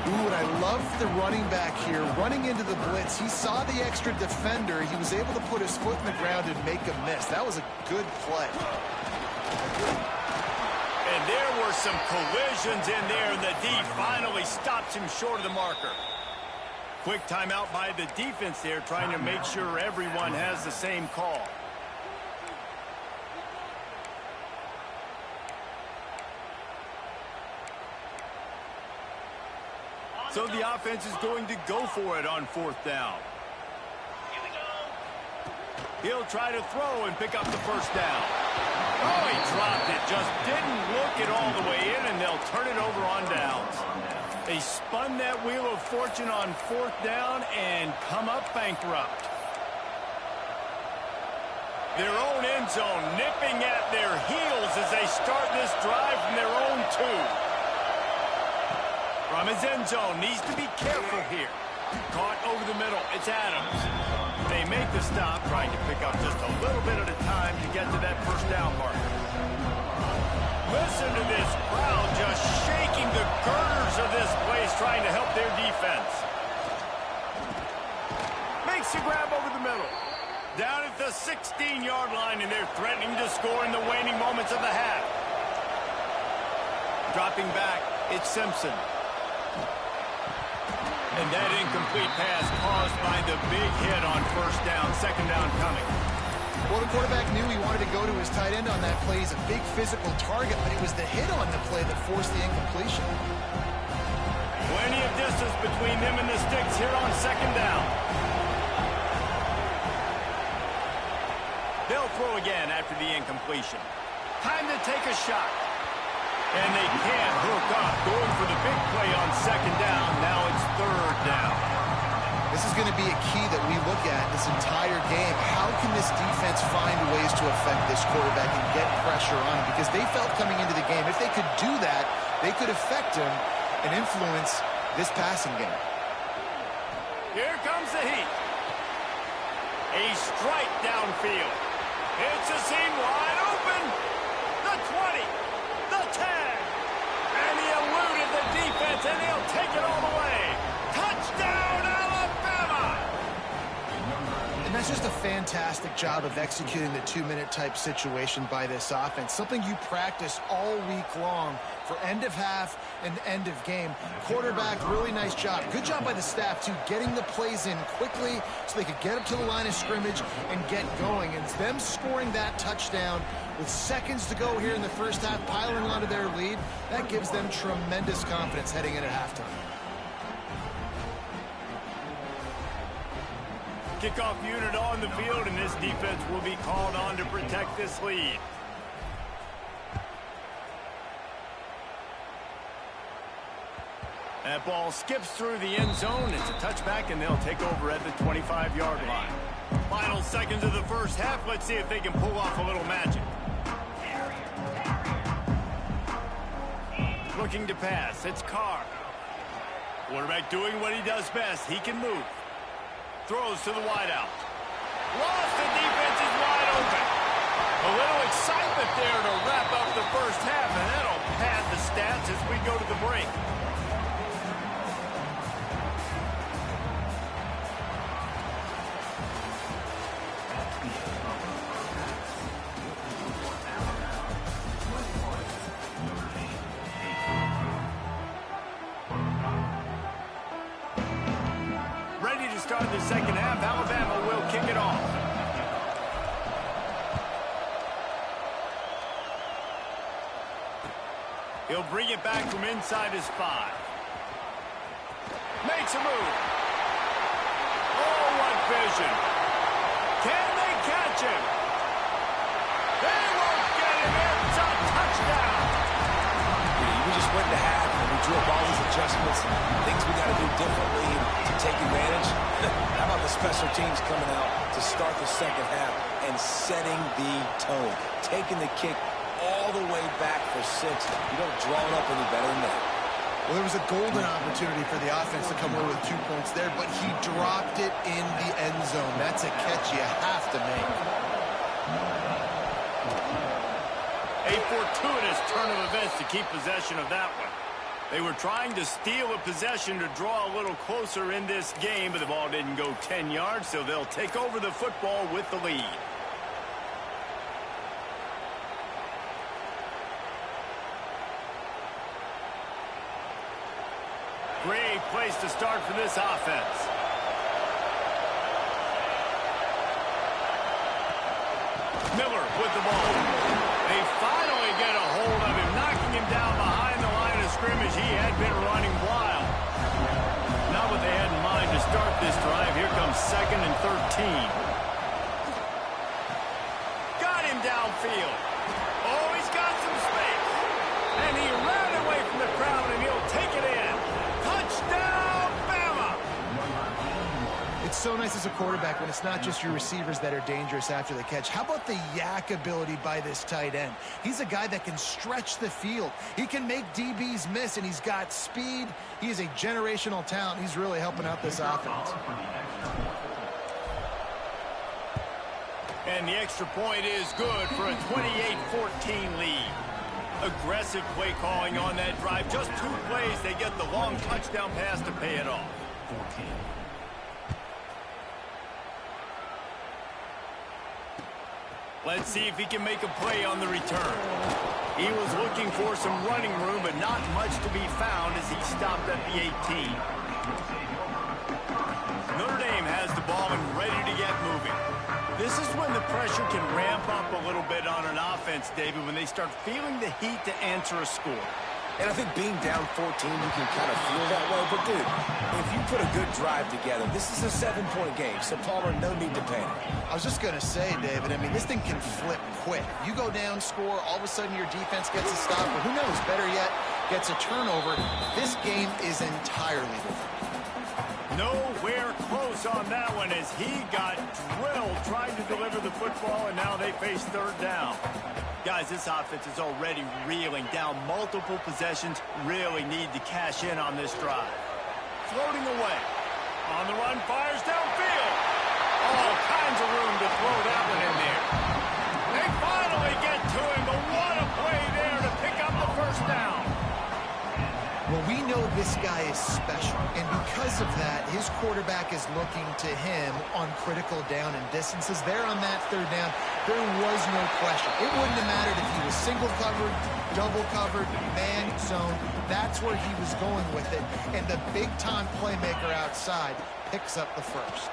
Ooh, and I love the running back here running into the blitz. He saw the extra defender. He was able to put his foot in the ground and make a miss. That was a good play. And there were some collisions in there, and the D finally stops him short of the marker. Quick timeout by the defense there, trying to make sure everyone has the same call. So the offense is going to go for it on 4th down. He'll try to throw and pick up the first down. Oh, he dropped it. Just didn't look it all the way in, and they'll turn it over on downs. They spun that wheel of fortune on 4th down and come up bankrupt. Their own end zone nipping at their heels as they start this drive from their own 2. From his end zone, needs to be careful here. Caught over the middle, it's Adams. They make the stop, trying to pick up just a little bit at a time to get to that first down marker. Listen to this crowd just shaking the girders of this place, trying to help their defense. Makes the grab over the middle. Down at the 16-yard line, and they're threatening to score in the waning moments of the half. Dropping back, it's Simpson. And that incomplete pass caused by the big hit on 1st down, 2nd down coming. Well, the quarterback knew he wanted to go to his tight end on that play. He's a big physical target, but it was the hit on the play that forced the incompletion. Plenty of distance between them and the sticks here on 2nd down. They'll throw again after the incompletion. Time to take a shot. And they can't hook up, going for the big play on 2nd down. Now it's 3rd down. This is going to be a key that we look at this entire game. How can this defense find ways to affect this quarterback and get pressure on him? Because they felt coming into the game, if they could do that, they could affect him and influence this passing game. Here comes the heat. A strike downfield. It's a seam wide open. The 20. The 10. And he eluded the defense, and he'll take it all the way. Touchdown, Alabama! And that's just a fantastic job of executing the 2-minute type situation by this offense. Something you practice all week long for end of half and end of game. Quarterback, really nice job. Good job by the staff, too, getting the plays in quickly so they could get up to the line of scrimmage and get going. And it's them scoring that touchdown with seconds to go here in the first half, piling onto their lead. That gives them tremendous confidence heading in at halftime. Kickoff unit on the field, and this defense will be called on to protect this lead. That ball skips through the end zone. It's a touchback, and they'll take over at the 25-yard line. Final seconds of the first half. Let's see if they can pull off a little magic. Looking to pass. It's Carr. Quarterback doing what he does best. He can move. Throws to the wideout. Lost, the defense is wide open. A little excitement there to wrap up the first half, and that'll pad the stats as we go to the break. Start the second half. Alabama will kick it off. He'll bring it back from inside his 5. Makes a move. Oh, what vision. Can they catch him? They won't get him. It's a touchdown. We just went to half and we drew up all these adjustments, things we got to do differently to take advantage. How about the special teams coming out to start the second half and setting the tone, taking the kick all the way back for 6. You don't draw it up any better than that. Well, there was a golden opportunity for the offense to come away with 2 points there, but he dropped it in the end zone. That's a catch you have to make. A fortuitous turn of events to keep possession of that one. They were trying to steal a possession to draw a little closer in this game, but the ball didn't go 10 yards, so they'll take over the football with the lead. Great place to start for this offense. Miller with the ball. They finally get a hold of him, knocking him down behind the line of scrimmage. He had been running wild. Not what they had in mind to start this drive. Here comes 2nd and 13. Got him downfield. Oh, he's got some space. And he ran away from the crowd, and he'll take it in. Touchdown, Bama! It's so nice as a quarterback when it's not just your receivers that are dangerous after the catch. How about the yak ability by this tight end? He's a guy that can stretch the field. He can make DBs miss, and he's got speed. He is a generational talent. He's really helping out this offense. And the extra point is good for a 28-14 lead. Aggressive play calling on that drive. Just 2 plays, they get the long touchdown pass to pay it off. 14. Let's see if he can make a play on the return. He was looking for some running room, but not much to be found as he stopped at the 18. Notre Dame has the ball and ready to get moving. This is when the pressure can ramp up a little bit on an offense, David, when they start feeling the heat to answer a score. And I think being down 14, you can kind of feel that way. But, dude, if you put a good drive together, this is a 7-point game. So, Palmer, no need to panic. I was just going to say, David, I mean, this thing can flip quick. You go down, score, all of a sudden your defense gets a stop, or who knows, better yet, gets a turnover. This game is entirely different. Nowhere close on that one as he got drilled trying to deliver the football, and now they face 3rd down. Guys, this offense is already reeling down multiple possessions. Really need to cash in on this drive. Floating away. On the run, fires downfield. All kinds of room to throw that one in there. They finally get to him, but what a play there to pick up the 1st down. Well, we know this guy is special, and because of that, his quarterback is looking to him on critical down and distances. There on that 3rd down, there was no question. It wouldn't have mattered if he was single covered, double covered, man zone. That's where he was going with it, and the big-time playmaker outside picks up the 1st.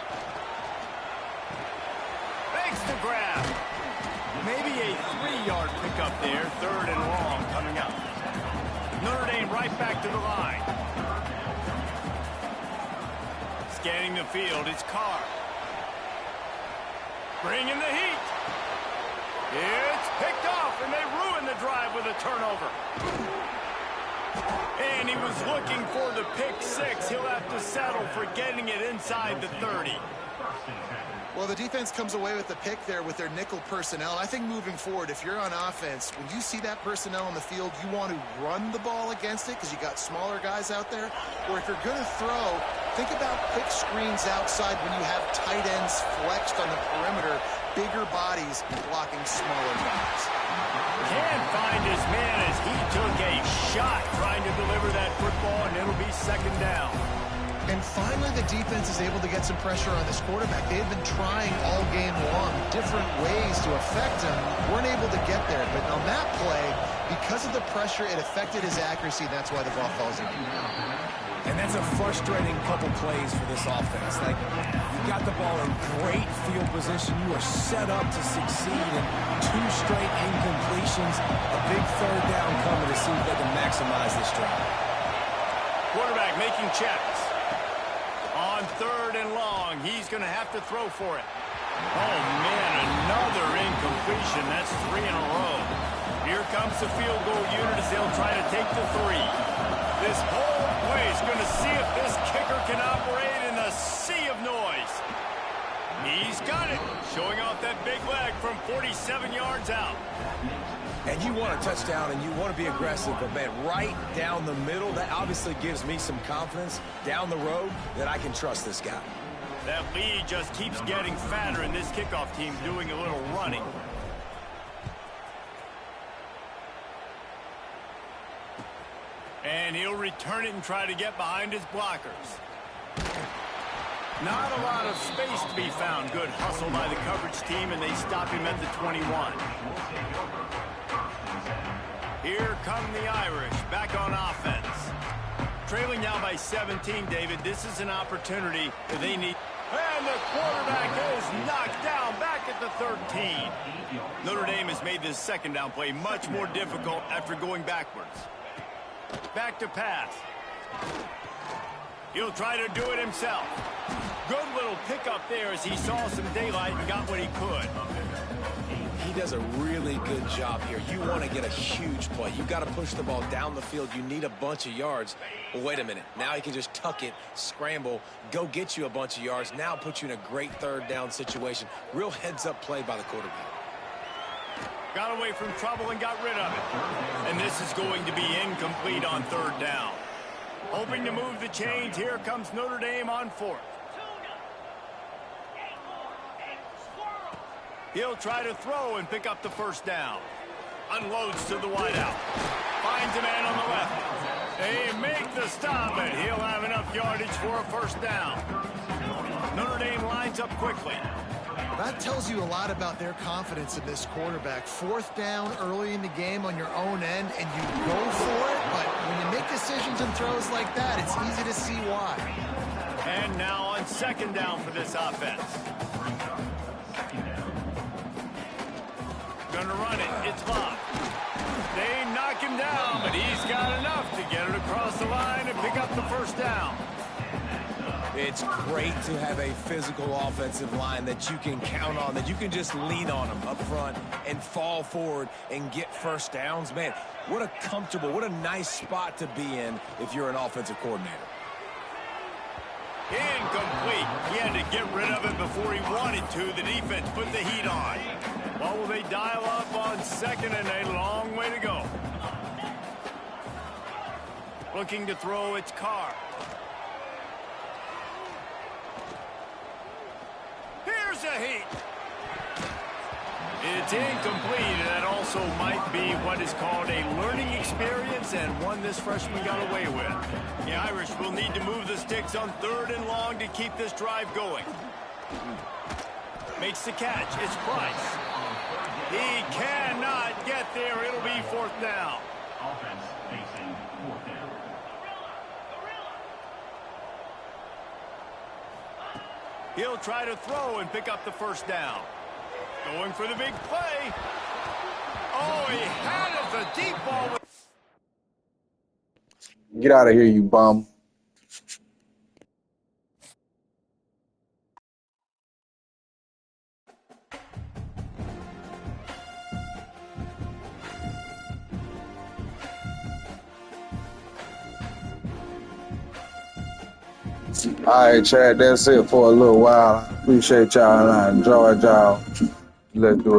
Makes the grab. Maybe a 3-yard pickup there, 3rd and long coming up. Notre Dame right back to the line. Scanning the field, it's Carr. Bringing the heat. It's picked off, and they ruin the drive with a turnover. And he was looking for the pick 6. He'll have to settle for getting it inside the 30. Well, the defense comes away with the pick there with their nickel personnel. I think moving forward, if you're on offense, when you see that personnel on the field, you want to run the ball against it because you got smaller guys out there. Or if you're going to throw, think about quick screens outside when you have tight ends flexed on the perimeter, bigger bodies blocking smaller guys. Can't find his man as he took a shot trying to deliver that football, and it'll be 2nd down. And finally, the defense is able to get some pressure on this quarterback. They had been trying all game long different ways to affect him. Weren't able to get there. But on that play, because of the pressure, it affected his accuracy. That's why the ball falls in. And that's a frustrating couple plays for this offense. Like, you got the ball in great field position. You are set up to succeed, and 2 straight incompletions. A big third down coming to see if they can maximize this drive. Quarterback making checks. On 3rd and long, he's going to have to throw for it. Oh, man, another incompletion. That's 3 in a row. Here comes the field goal unit as they'll try to take the 3. This whole place is going to see if this kicker can operate in a sea of noise. He's got it, showing off that big leg from 47 yards out. And you want a touchdown and you want to be aggressive, but, man, right down the middle, that obviously gives me some confidence down the road that I can trust this guy. That lead just keeps getting fatter, and this kickoff team doing a little running. And he'll return it and try to get behind his blockers. Not a lot of space to be found. Good hustle by the coverage team, and they stop him at the 21. Here come the Irish, back on offense. Trailing now by 17, David. This is an opportunity that they need. And the quarterback is knocked down back at the 13. Notre Dame has made this 2nd down play much more difficult after going backwards. Back to pass. He'll try to do it himself. Good little pickup there as he saw some daylight and got what he could. He does a really good job here. You want to get a huge play. You got to push the ball down the field. You need a bunch of yards. Well, wait a minute. Now he can just tuck it, scramble, go get you a bunch of yards. Now put you in a great 3rd down situation. Real heads-up play by the quarterback. Got away from trouble and got rid of it. And this is going to be incomplete on 3rd down. Hoping to move the chains. Here comes Notre Dame on 4th. He'll try to throw and pick up the 1st down. Unloads to the wideout. Finds a man on the left. They make the stop, and he'll have enough yardage for a 1st down. Notre Dame lines up quickly. That tells you a lot about their confidence in this quarterback. 4th down early in the game on your own end, and you go for it, but when you make decisions and throws like that, it's easy to see why. And now on 2nd down for this offense. Gonna run it. It's locked. They knock him down, but he's got enough to get it across the line and pick up the 1st down. It's great to have a physical offensive line that you can count on, that you can just lean on them up front and fall forward and get 1st downs. Man, what a comfortable, what a nice spot to be in if you're an offensive coordinator. Incomplete. He had to get rid of it before he wanted to. The defense put the heat on. Well, will they dial up on 2nd and a long way to go? Looking to throw, it's Carr. Here's a heat. It's incomplete, and that also might be what is called a learning experience and one this freshman got away with. The Irish will need to move the sticks on 3rd and long to keep this drive going. Makes the catch. It's Price. He cannot get there. It'll be 4th down. Offense facing 4th down. He'll try to throw and pick up the 1st down. Going for the big play. Oh, he had it. The deep ball. Get out of here, you bum. All right, Chad, that's it for a little while. Appreciate y'all and I enjoyed y'all. Let's do it.